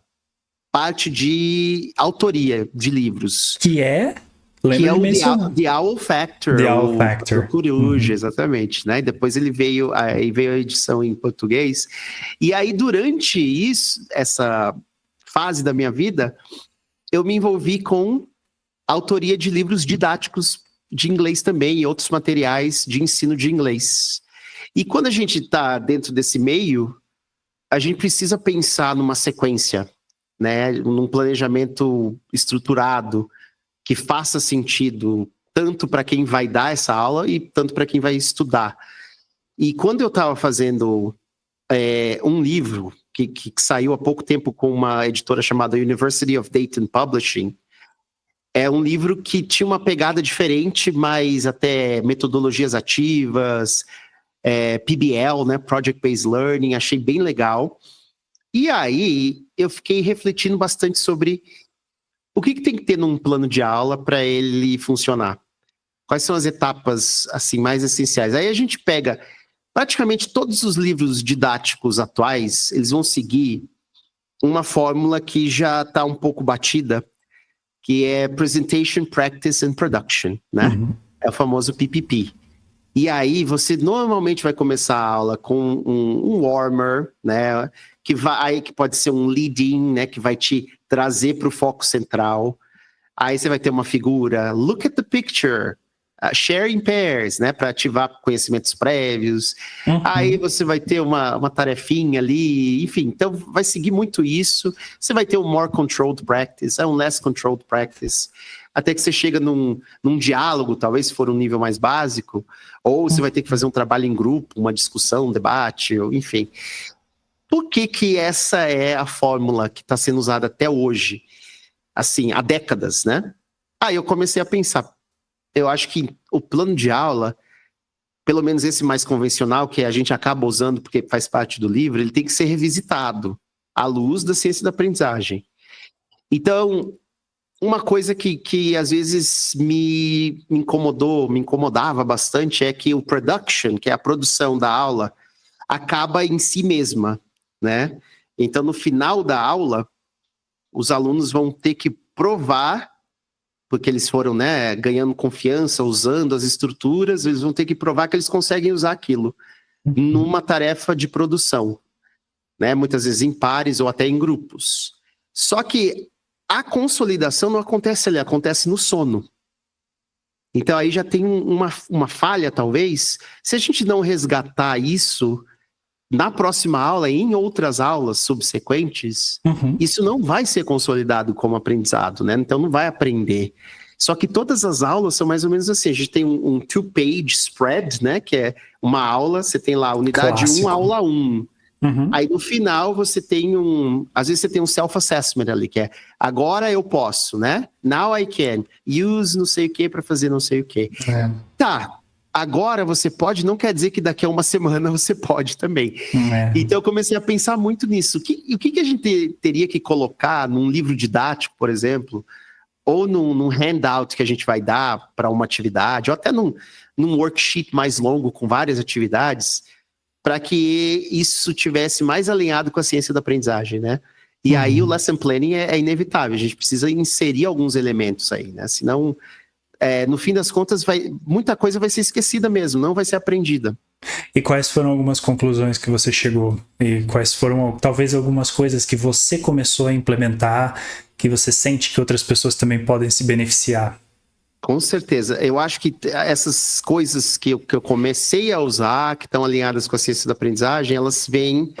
parte de autoria de livros. Que é? Que é o The Owl Factor. The Owl Factor. O Coruja, exatamente, né? Depois ele veio a edição em português. E aí, durante essa fase da minha vida, eu me envolvi com autoria de livros didáticos de inglês também e outros materiais de ensino de inglês. E quando a gente está dentro desse meio, a gente precisa pensar numa sequência, né? Num planejamento estruturado, que faça sentido tanto para quem vai dar essa aula e tanto para quem vai estudar. E quando eu estava fazendo um livro que saiu há pouco tempo com uma editora chamada University of Dayton Publishing, é um livro que tinha uma pegada diferente, mas até metodologias ativas, PBL, né, Project Based Learning, achei bem legal. E aí eu fiquei refletindo bastante sobre o que tem que ter num plano de aula para ele funcionar. Quais são as etapas assim mais essenciais? Aí a gente pega praticamente todos os livros didáticos atuais, eles vão seguir uma fórmula que já está um pouco batida, que é Presentation, Practice and Production, né? É o famoso PPP. E aí você normalmente vai começar a aula com um warmer, né? Que pode ser um lead-in, né? Que vai te trazer para o foco central. Aí você vai ter uma figura, look at the picture, share in pairs, né? Para ativar conhecimentos prévios. Aí você vai ter uma tarefinha ali, enfim. Então vai seguir muito isso. Você vai ter um more controlled practice, um less controlled practice. Até que você chega num diálogo, talvez se for um nível mais básico, ou você vai ter que fazer um trabalho em grupo, uma discussão, um debate, enfim. Por que essa é a fórmula que está sendo usada até hoje? Assim, há décadas, né? Aí eu comecei a pensar, eu acho que o plano de aula, pelo menos esse mais convencional, que a gente acaba usando porque faz parte do livro, ele tem que ser revisitado à luz da ciência da aprendizagem. Então, uma coisa que às vezes me incomodava bastante é que o production, que é a produção da aula, acaba em si mesma, né? Então, no final da aula, os alunos vão ter que provar, porque eles foram, né, ganhando confiança, usando as estruturas, eles vão ter que provar que eles conseguem usar aquilo numa tarefa de produção, né? Muitas vezes em pares ou até em grupos. Só que a consolidação não acontece ali, acontece no sono. Então aí já tem uma falha, talvez. Se a gente não resgatar isso na próxima aula e em outras aulas subsequentes, isso não vai ser consolidado como aprendizado, né? Então não vai aprender. Só que todas as aulas são mais ou menos assim. A gente tem um two-page spread, né? Que é uma aula, você tem lá unidade 1, aula 1. Aí no final você tem às vezes você tem um self-assessment ali, que é agora eu posso, né? Now I can. Use não sei o que para fazer não sei o que. Tá. agora você pode, não quer dizer que daqui a uma semana você pode também. Então eu comecei a pensar muito nisso. O que a gente teria que colocar num livro didático, por exemplo, ou num handout que a gente vai dar para uma atividade, ou até num worksheet mais longo com várias atividades, para que isso tivesse mais alinhado com a ciência da aprendizagem, né? E aí o lesson planning é inevitável, a gente precisa inserir alguns elementos aí, né? Senão, no fim das contas, muita coisa vai ser esquecida mesmo, não vai ser aprendida. E quais foram algumas conclusões que você chegou? E quais foram, talvez, algumas coisas que você começou a implementar, que você sente que outras pessoas também podem se beneficiar? Com certeza. Eu acho que essas coisas que eu comecei a usar, que estão alinhadas com a ciência da aprendizagem, elas vêm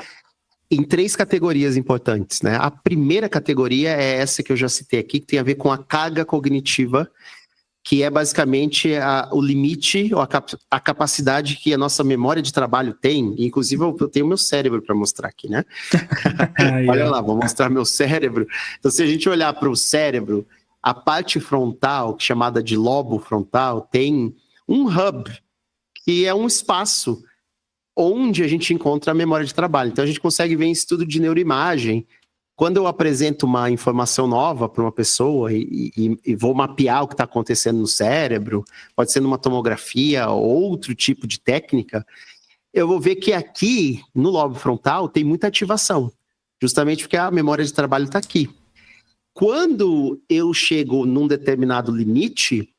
em 3 categorias importantes, né? A primeira categoria é essa que eu já citei aqui, que tem a ver com a carga cognitiva, que é basicamente o limite ou a capacidade que a nossa memória de trabalho tem. Inclusive, eu tenho meu cérebro para mostrar aqui, né? Olha lá, vou mostrar meu cérebro. Então, se a gente olhar para o cérebro, a parte frontal, chamada de lobo frontal, tem um hub, que é um espaço onde a gente encontra a memória de trabalho. Então, a gente consegue ver em estudo de neuroimagem. Quando eu apresento uma informação nova para uma pessoa e vou mapear o que está acontecendo no cérebro, pode ser numa tomografia ou outro tipo de técnica, eu vou ver que aqui, no lobo frontal, tem muita ativação, justamente porque a memória de trabalho está aqui. Quando eu chego num determinado limite,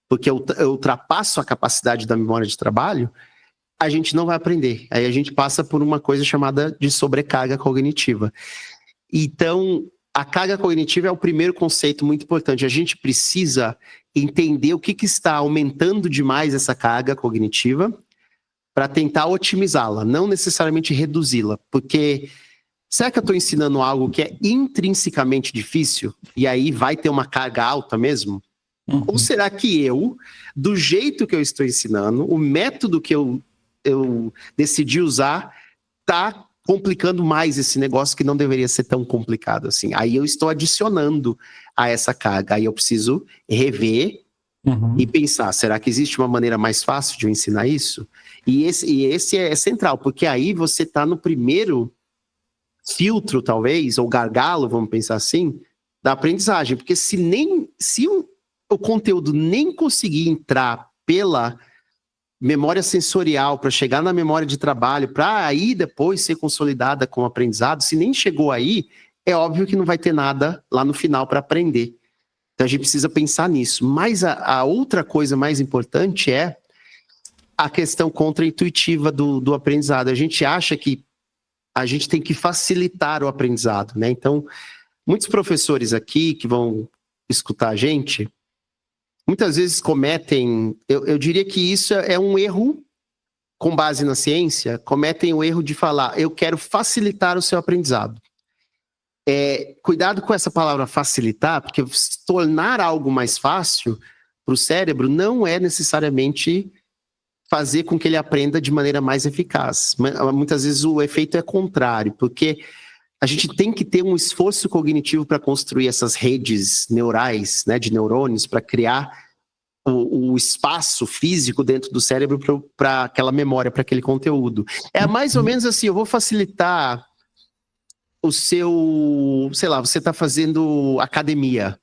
porque eu ultrapasso a capacidade da memória de trabalho, a gente não vai aprender. Aí a gente passa por uma coisa chamada de sobrecarga cognitiva. Então, a carga cognitiva é o primeiro conceito muito importante. A gente precisa entender o que está aumentando demais essa carga cognitiva para tentar otimizá-la, não necessariamente reduzi-la. Porque será que eu estou ensinando algo que é intrinsecamente difícil e aí vai ter uma carga alta mesmo? Ou será que eu, do jeito que eu estou ensinando, o método que eu decidi usar, está complicando mais esse negócio que não deveria ser tão complicado assim? Aí eu estou adicionando a essa carga. Aí eu preciso rever e pensar, será que existe uma maneira mais fácil de eu ensinar isso? E esse é central, porque aí você está no primeiro filtro, talvez, ou gargalo, vamos pensar assim, da aprendizagem. Porque se o conteúdo nem conseguir entrar pela memória sensorial para chegar na memória de trabalho, para aí depois ser consolidada com o aprendizado, se nem chegou aí, é óbvio que não vai ter nada lá no final para aprender. Então a gente precisa pensar nisso. Mas a outra coisa mais importante é a questão contraintuitiva do aprendizado. A gente acha que a gente tem que facilitar o aprendizado, né? Então, muitos professores aqui que vão escutar a gente, muitas vezes cometem, eu diria que isso é um erro, com base na ciência, cometem o erro de falar, eu quero facilitar o seu aprendizado. Cuidado com essa palavra facilitar, porque tornar algo mais fácil para o cérebro não é necessariamente fazer com que ele aprenda de maneira mais eficaz. Muitas vezes o efeito é contrário, porque a gente tem que ter um esforço cognitivo para construir essas redes neurais, né, de neurônios, para criar o espaço físico dentro do cérebro para aquela memória, para aquele conteúdo. É mais ou menos assim, eu vou facilitar o seu, sei lá, você está fazendo academia,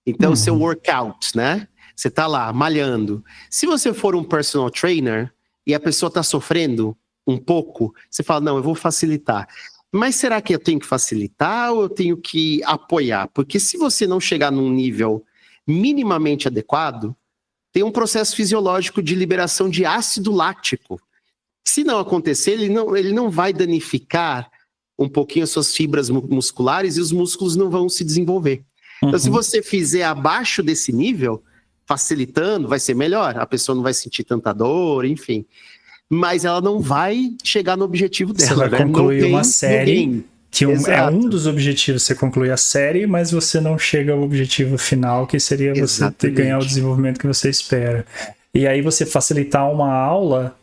então o seu workout, né? Você está lá, malhando. Se você for um personal trainer e a pessoa está sofrendo um pouco, você fala, não, eu vou facilitar. Mas será que eu tenho que facilitar ou eu tenho que apoiar? Porque se você não chegar num nível minimamente adequado, tem um processo fisiológico de liberação de ácido lático. Se não acontecer, ele não vai danificar um pouquinho as suas fibras musculares e os músculos não vão se desenvolver. Então, se você fizer abaixo desse nível, facilitando, vai ser melhor. A pessoa não vai sentir tanta dor, enfim. Mas ela não vai chegar no objetivo dela. Você vai concluir uma série, que é um dos objetivos, você concluir a série, mas você não chega ao objetivo final, que seria você ganhar o desenvolvimento que você espera. E aí você facilitar uma aula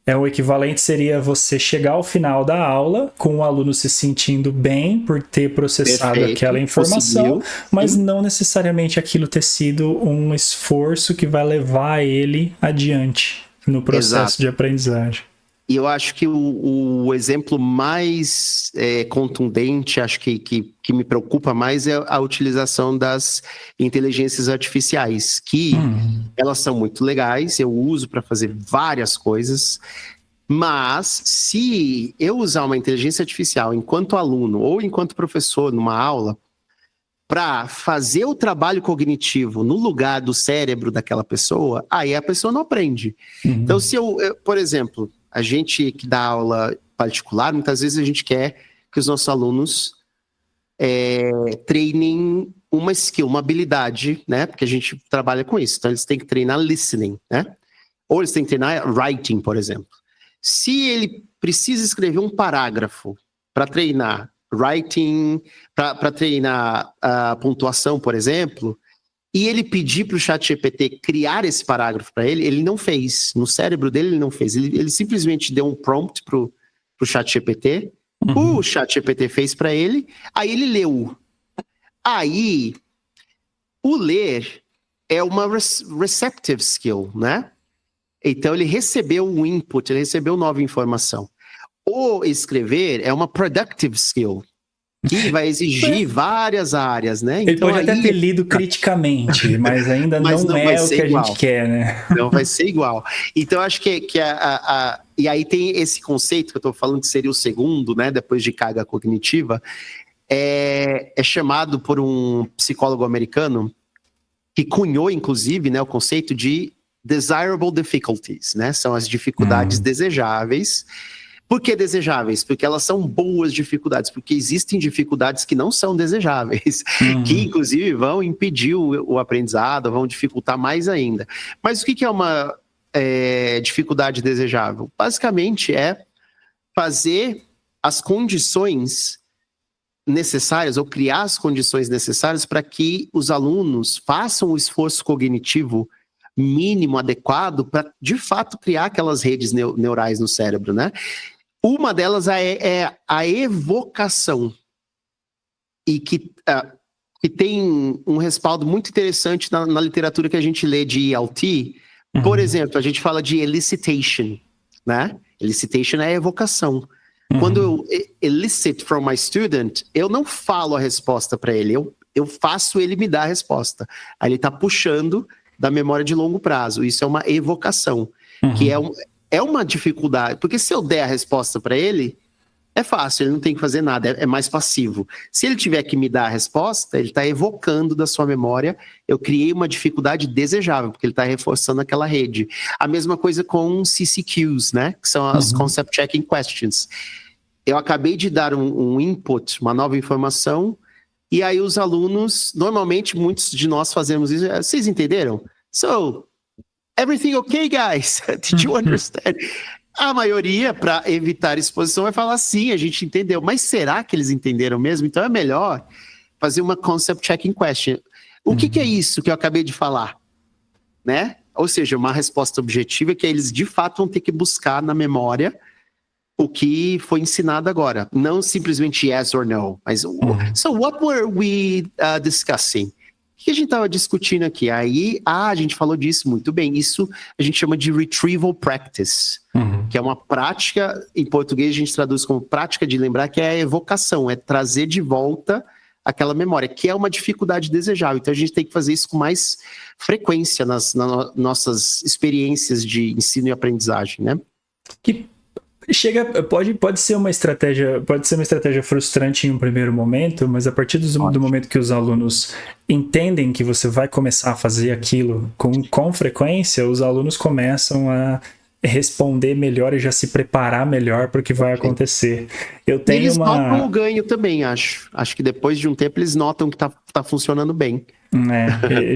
O equivalente seria você chegar ao final da aula com o aluno se sentindo bem por ter processado aquela informação, mas não necessariamente aquilo ter sido um esforço que vai levar ele adiante no processo de aprendizagem. E eu acho que o exemplo mais contundente, acho que me preocupa mais, é a utilização das inteligências artificiais, que elas são muito legais, eu uso para fazer várias coisas, mas se eu usar uma inteligência artificial enquanto aluno ou enquanto professor numa aula, para fazer o trabalho cognitivo no lugar do cérebro daquela pessoa, aí a pessoa não aprende. Então, se eu, por exemplo, a gente que dá aula particular, muitas vezes a gente quer que os nossos alunos treinem uma skill, uma habilidade, né? Porque a gente trabalha com isso. Então, eles têm que treinar listening, né? Ou eles têm que treinar writing, por exemplo. Se ele precisa escrever um parágrafo para treinar writing, para treinar a pontuação, por exemplo, e ele pedir para o ChatGPT criar esse parágrafo para ele, ele não fez. No cérebro dele, ele não fez. Ele simplesmente deu um prompt para o ChatGPT, o ChatGPT fez para ele, aí ele leu. Aí, o ler é uma receptive skill, né? Então, ele recebeu um input, ele recebeu nova informação. O escrever é uma productive skill, que vai exigir várias áreas, né? Ele então, pode até ter lido criticamente, mas ainda não é o que igual. A gente quer, né? Não vai ser igual. Então, acho que e aí tem esse conceito que eu estou falando, que seria o segundo, né? Depois de carga cognitiva, é chamado por um psicólogo americano, que cunhou, inclusive, né, o conceito de desirable difficulties, né? São as dificuldades desejáveis. Por que desejáveis? Porque elas são boas dificuldades, porque existem dificuldades que não são desejáveis, que inclusive vão impedir o aprendizado, vão dificultar mais ainda. Mas o que é uma dificuldade desejável? Basicamente é fazer as condições necessárias, ou criar as condições necessárias para que os alunos façam o esforço cognitivo mínimo, adequado, para de fato criar aquelas redes neurais no cérebro, né? Uma delas é a evocação, e que tem um respaldo muito interessante na literatura que a gente lê de ELT. Por exemplo, a gente fala de elicitation, né? Elicitation é a evocação. Quando eu elicit from my student, eu não falo a resposta para ele, eu faço ele me dar a resposta. Aí ele está puxando da memória de longo prazo. Isso é uma evocação, que é uma dificuldade, porque se eu der a resposta para ele, é fácil, ele não tem que fazer nada, é mais passivo. Se ele tiver que me dar a resposta, ele está evocando da sua memória, eu criei uma dificuldade desejável, porque ele está reforçando aquela rede. A mesma coisa com CCQs, né? Que são as Concept Checking Questions. Eu acabei de dar um input, uma nova informação, e aí os alunos, normalmente muitos de nós fazemos isso, vocês entenderam? So, everything okay, guys? Did you understand? A maioria, para evitar exposição, vai falar sim, a gente entendeu. Mas será que eles entenderam mesmo? Então é melhor fazer uma concept checking question. O que é isso que eu acabei de falar? Né? Ou seja, uma resposta objetiva que eles de fato vão ter que buscar na memória o que foi ensinado agora. Não simplesmente yes or no. Mas, so what were we discussing? O que a gente estava discutindo aqui? Aí, a gente falou disso, muito bem. Isso a gente chama de retrieval practice, que é uma prática, em português a gente traduz como prática de lembrar, que é a evocação, é trazer de volta aquela memória, que é uma dificuldade desejável. Então a gente tem que fazer isso com mais frequência nas nossas experiências de ensino e aprendizagem, né? Que pode ser uma estratégia frustrante em um primeiro momento, mas a partir do momento que os alunos entendem que você vai começar a fazer aquilo com frequência, os alunos começam a responder melhor e já se preparar melhor para o que vai acontecer. Eles notam o ganho também, acho. Acho que depois de um tempo eles notam que tá funcionando bem.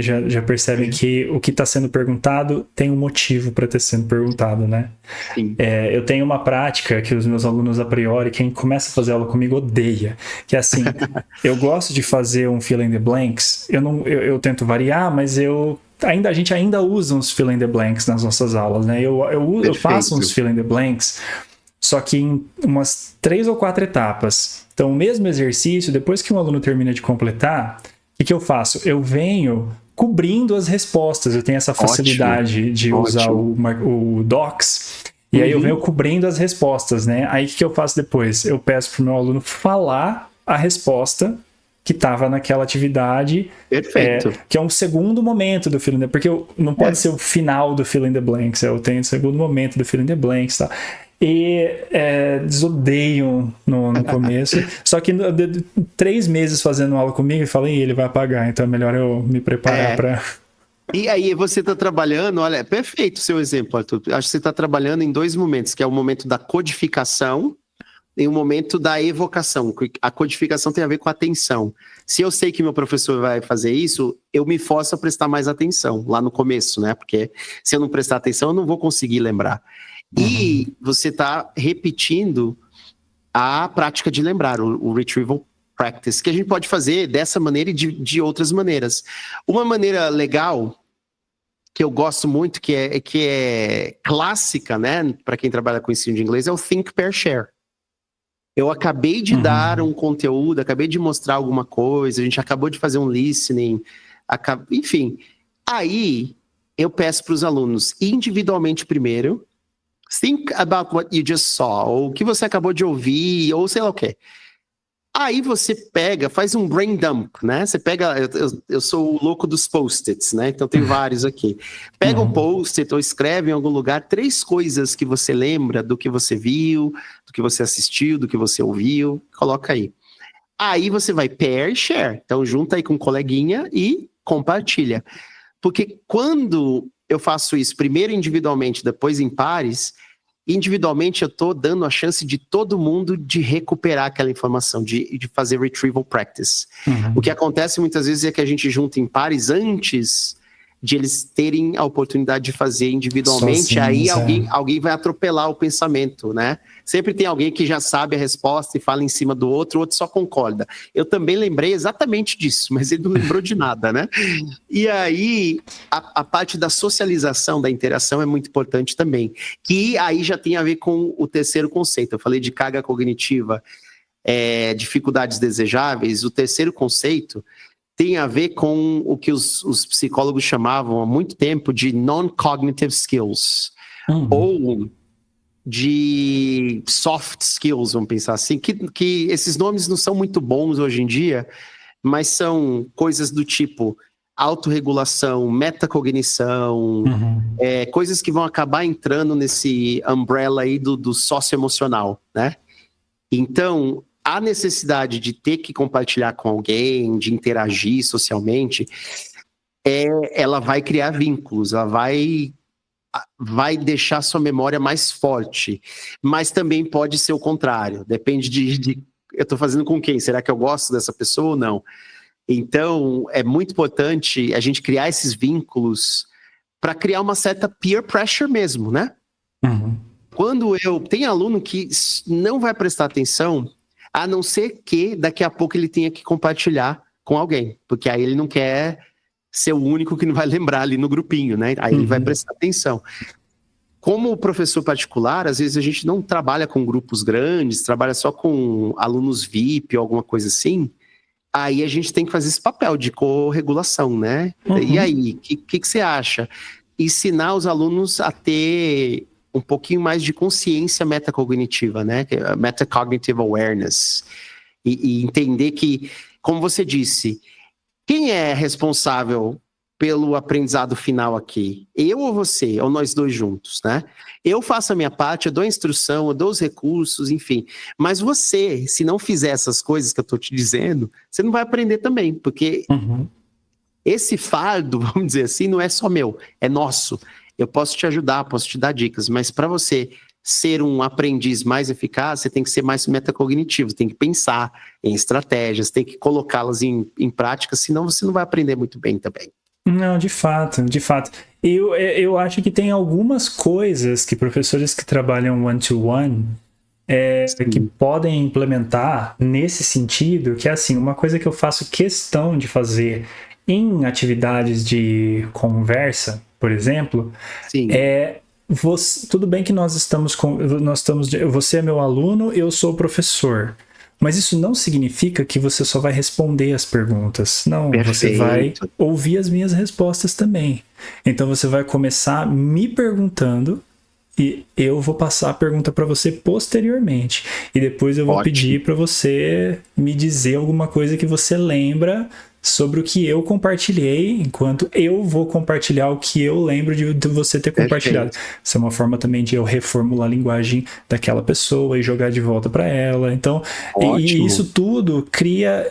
Já percebem que o que está sendo perguntado tem um motivo para ter sendo perguntado, né? Sim. Eu tenho uma prática que os meus alunos, a priori, quem começa a fazer aula comigo odeia, que é assim, eu gosto de fazer um fill in the blanks, eu tento variar, mas eu a gente ainda usa uns fill in the blanks nas nossas aulas, né? Eu faço uns fill in the blanks, só que em umas 3 ou 4 etapas. Então, o mesmo exercício, depois que um aluno termina de completar, o que eu faço? Eu venho cobrindo as respostas. Eu tenho essa facilidade de usar o Docs. E aí eu venho cobrindo as respostas, né? Aí o que eu faço depois? Eu peço para o meu aluno falar a resposta que estava naquela atividade. Perfeito. Que é um segundo momento do fill in the blanks. Porque não pode ser o final do fill in the blanks. Eu tenho o segundo momento do fill in the blanks, tá? E eles odeiam no começo. Só que 3 meses fazendo aula comigo, eu falei, ele vai apagar, então é melhor eu me preparar para... E aí você está trabalhando, olha, é perfeito o seu exemplo, Arthur. Acho que você está trabalhando em 2 momentos, que é o momento da codificação e o momento da evocação. A codificação tem a ver com a atenção. Se eu sei que meu professor vai fazer isso, eu me forço a prestar mais atenção lá no começo, né? Porque se eu não prestar atenção, eu não vou conseguir lembrar. E você está repetindo a prática de lembrar, o retrieval practice, que a gente pode fazer dessa maneira e de outras maneiras. Uma maneira legal, que eu gosto muito, que é clássica, né, para quem trabalha com ensino de inglês, é o Think, Pair, Share. Eu acabei de dar um conteúdo, acabei de mostrar alguma coisa, a gente acabou de fazer um listening, enfim. Aí, eu peço para os alunos, individualmente primeiro, think about what you just saw, ou o que você acabou de ouvir, ou sei lá o quê. Aí você pega, faz um brain dump, né? Você pega, eu sou o louco dos post-its, né? Então tem vários aqui. Pega um post-it ou escreve em algum lugar 3 coisas que você lembra do que você viu, do que você assistiu, do que você ouviu, coloca aí. Aí você vai pair e share. Então junta aí com um coleguinha e compartilha. Porque quando eu faço isso primeiro individualmente, depois em pares, individualmente eu estou dando a chance de todo mundo de recuperar aquela informação, de fazer retrieval practice. O que acontece muitas vezes é que a gente junta em pares antes de eles terem a oportunidade de fazer individualmente, sozinhos, aí alguém vai atropelar o pensamento, né? Sempre tem alguém que já sabe a resposta e fala em cima do outro, o outro só concorda. Eu também lembrei exatamente disso, mas ele não lembrou de nada, né? E aí, a parte da socialização, da interação é muito importante também, que aí já tem a ver com o terceiro conceito. Eu falei de carga cognitiva, dificuldades desejáveis. O terceiro conceito tem a ver com o que os psicólogos chamavam há muito tempo de non-cognitive skills, ou de soft skills, vamos pensar assim, que esses nomes não são muito bons hoje em dia, mas são coisas do tipo autorregulação, metacognição, coisas que vão acabar entrando nesse umbrella aí do socioemocional, né? Então, a necessidade de ter que compartilhar com alguém, de interagir socialmente, ela vai criar vínculos, ela vai deixar sua memória mais forte, mas também pode ser o contrário, depende de eu estou fazendo com quem, será que eu gosto dessa pessoa ou não? Então, é muito importante a gente criar esses vínculos para criar uma certa peer pressure mesmo, né? Quando tem aluno que não vai prestar atenção, a não ser que daqui a pouco ele tenha que compartilhar com alguém, porque aí ele não quer ser o único que não vai lembrar ali no grupinho, né? Aí ele vai prestar atenção. Como professor particular, às vezes a gente não trabalha com grupos grandes, trabalha só com alunos VIP ou alguma coisa assim, aí a gente tem que fazer esse papel de corregulação, né? E aí, o que você acha? Ensinar os alunos a ter um pouquinho mais de consciência metacognitiva, né? Metacognitive awareness. E entender que, como você disse, quem é responsável pelo aprendizado final aqui? Eu ou você? Ou nós dois juntos, né? Eu faço a minha parte, eu dou a instrução, eu dou os recursos, enfim. Mas você, se não fizer essas coisas que eu estou te dizendo, você não vai aprender também, porque esse fardo, vamos dizer assim, não é só meu, é nosso. Eu posso te ajudar, posso te dar dicas, mas para você ser um aprendiz mais eficaz, você tem que ser mais metacognitivo, tem que pensar em estratégias, tem que colocá-las em prática, senão você não vai aprender muito bem também. Não, de fato, de fato. Eu acho que tem algumas coisas que professores que trabalham one-to-one que podem implementar nesse sentido, que é assim, uma coisa que eu faço questão de fazer em atividades de conversa, por exemplo, Sim. Tudo bem que você é meu aluno, eu sou o professor. Mas isso não significa que você só vai responder as perguntas. Não, você vai Perfeito. ouvir as minhas respostas também. Então você vai começar me perguntando e eu vou passar a pergunta para você posteriormente. E depois eu vou pedir para você me dizer alguma coisa que você lembra sobre o que eu compartilhei, enquanto eu vou compartilhar o que eu lembro de você ter compartilhado. Isso é uma forma também de eu reformular a linguagem daquela pessoa e jogar de volta para ela. Então, e isso tudo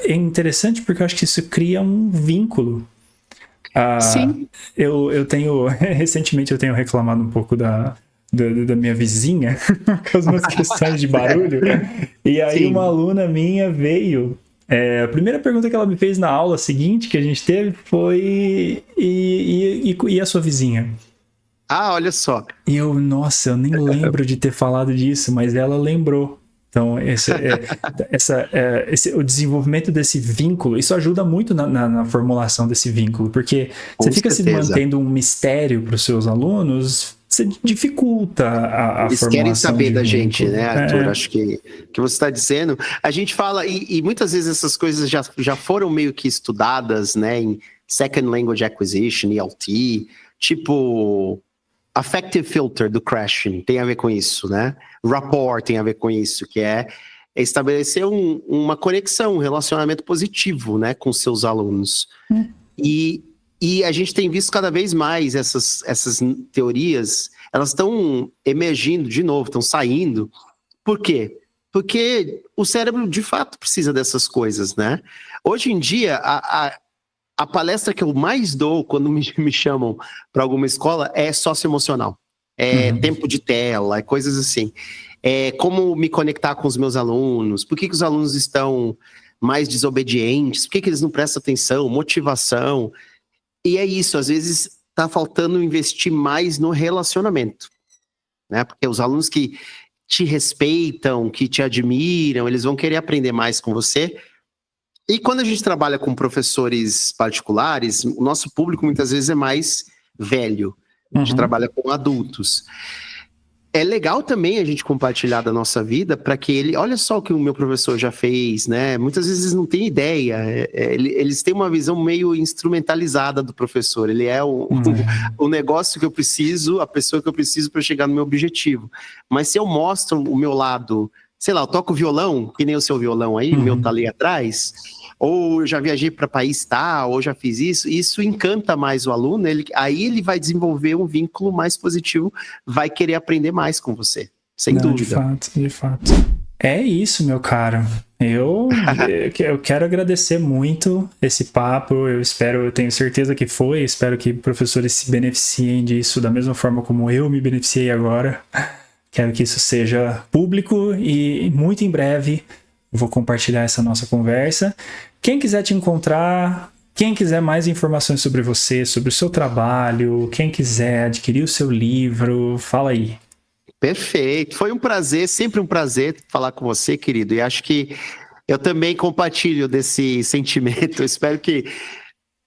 é interessante porque eu acho que isso cria um vínculo. Sim. Recentemente eu tenho reclamado um pouco da minha vizinha com as minhas questões de barulho. E aí uma aluna minha veio. A primeira pergunta que ela me fez na aula seguinte que a gente teve foi: e a sua vizinha? Ah, olha só. E eu nem lembro de ter falado disso, mas ela lembrou. Então, o desenvolvimento desse vínculo, isso ajuda muito na formulação desse vínculo, porque você fica se mantendo um mistério para os seus alunos, você dificulta a Eles formação. Eles querem saber da gente, né, Arthur? É. Acho que você está dizendo. A gente fala, e muitas vezes essas coisas já foram meio que estudadas, né, em Second Language Acquisition, ELT, tipo Affective Filter do Krashen tem a ver com isso, né? Rapport tem a ver com isso, que é estabelecer uma conexão, um relacionamento positivo, né, com seus alunos. E a gente tem visto cada vez mais essas teorias, elas estão emergindo de novo, estão saindo. Por quê? Porque o cérebro, de fato, precisa dessas coisas, né? Hoje em dia, a palestra que eu mais dou quando me chamam para alguma escola é socioemocional. É tempo de tela, é coisas assim. É como me conectar com os meus alunos, por que os alunos estão mais desobedientes, por que eles não prestam atenção, motivação. E é isso, às vezes está faltando investir mais no relacionamento, né? Porque os alunos que te respeitam, que te admiram, eles vão querer aprender mais com você. E quando a gente trabalha com professores particulares, o nosso público muitas vezes é mais velho. A gente trabalha com adultos. É legal também a gente compartilhar da nossa vida para que ele... Olha só o que o meu professor já fez, né? Muitas vezes não tem ideia. Eles têm uma visão meio instrumentalizada do professor. Ele é o negócio que eu preciso, a pessoa que eu preciso para chegar no meu objetivo. Mas se eu mostro o meu lado... Sei lá, eu toco violão, que nem o seu violão aí, o meu tá ali atrás, ou eu já viajei para país tal, ou já fiz isso encanta mais o aluno, aí ele vai desenvolver um vínculo mais positivo, vai querer aprender mais com você, sem dúvida. De fato. É isso, meu caro. Eu quero agradecer muito esse papo, eu tenho certeza que foi, espero que professores se beneficiem disso da mesma forma como eu me beneficiei agora. Quero que isso seja público e muito em breve vou compartilhar essa nossa conversa. Quem quiser te encontrar, quem quiser mais informações sobre você, sobre o seu trabalho, quem quiser adquirir o seu livro, fala aí. Perfeito. Foi um prazer, sempre um prazer falar com você, querido. E acho que eu também compartilho desse sentimento. Eu espero que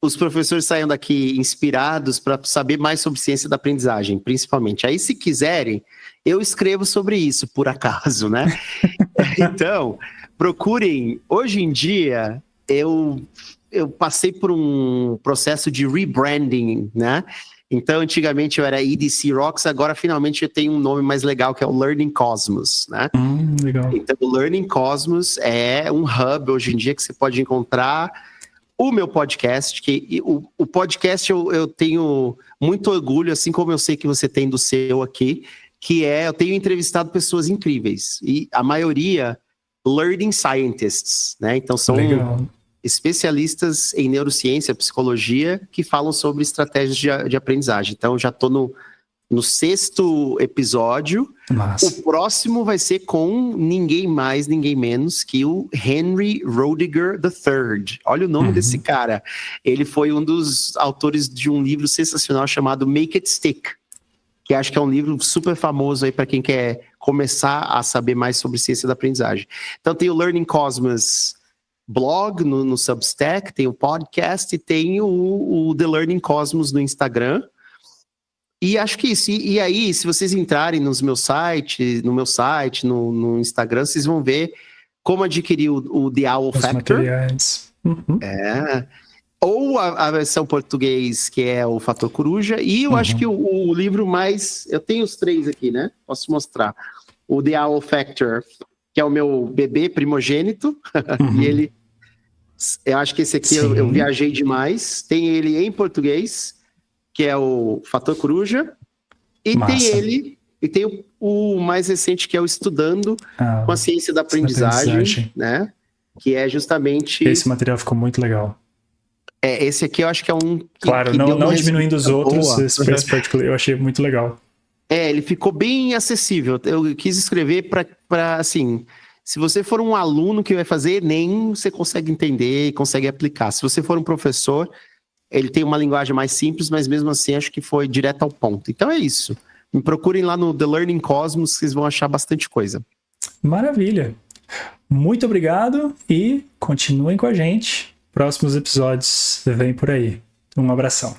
os professores saiam daqui inspirados para saber mais sobre ciência da aprendizagem, principalmente. Aí, se quiserem, eu escrevo sobre isso, por acaso, né? Então, procurem. Hoje em dia, eu passei por um processo de rebranding, né? Então, antigamente eu era EDC Rocks, agora finalmente eu tenho um nome mais legal, que é o Learning Cosmos, né? Legal. Então, o Learning Cosmos é um hub, hoje em dia, que você pode encontrar o meu podcast, que o podcast eu tenho muito orgulho, assim como eu sei que você tem do seu aqui, que eu tenho entrevistado pessoas incríveis, e a maioria learning scientists, né? Então são especialistas em neurociência, psicologia, que falam sobre estratégias de aprendizagem. Então já estou no 6º episódio. Massa. O próximo vai ser com ninguém mais, ninguém menos que o Henry Roediger III. Olha o nome desse cara. Ele foi um dos autores de um livro sensacional chamado Make It Stick, que acho que é um livro super famoso aí para quem quer começar a saber mais sobre ciência da aprendizagem. Então tem o Learning Cosmos blog no Substack, tem o podcast e tem o The Learning Cosmos no Instagram. E acho que isso. E aí, se vocês entrarem no meu site, no Instagram, vocês vão ver como adquirir o The Owl Os Factor. materiais. Uhum. Ou a versão português, que é o Fator Coruja. E eu acho que o livro mais... Eu tenho os 3 aqui, né? Posso mostrar. O The Owl Factor, que é o meu bebê primogênito. E ele... Eu acho que esse aqui eu viajei demais. Tem ele em português, que é o Fator Coruja. E tem o mais recente, que é o Estudando com a Ciência da Aprendizagem, né? Que é justamente... Esse material ficou muito legal. Esse aqui eu acho que é um... Claro, não diminuindo os outros, esse particular eu achei muito legal. Ele ficou bem acessível. Eu quis escrever para assim... Se você for um aluno que vai fazer Enem, você consegue entender e consegue aplicar. Se você for um professor, ele tem uma linguagem mais simples, mas mesmo assim acho que foi direto ao ponto. Então é isso. Me procurem lá no The Learning Cosmos, vocês vão achar bastante coisa. Maravilha. Muito obrigado e continuem com a gente. Próximos episódios vêm por aí. Um abração.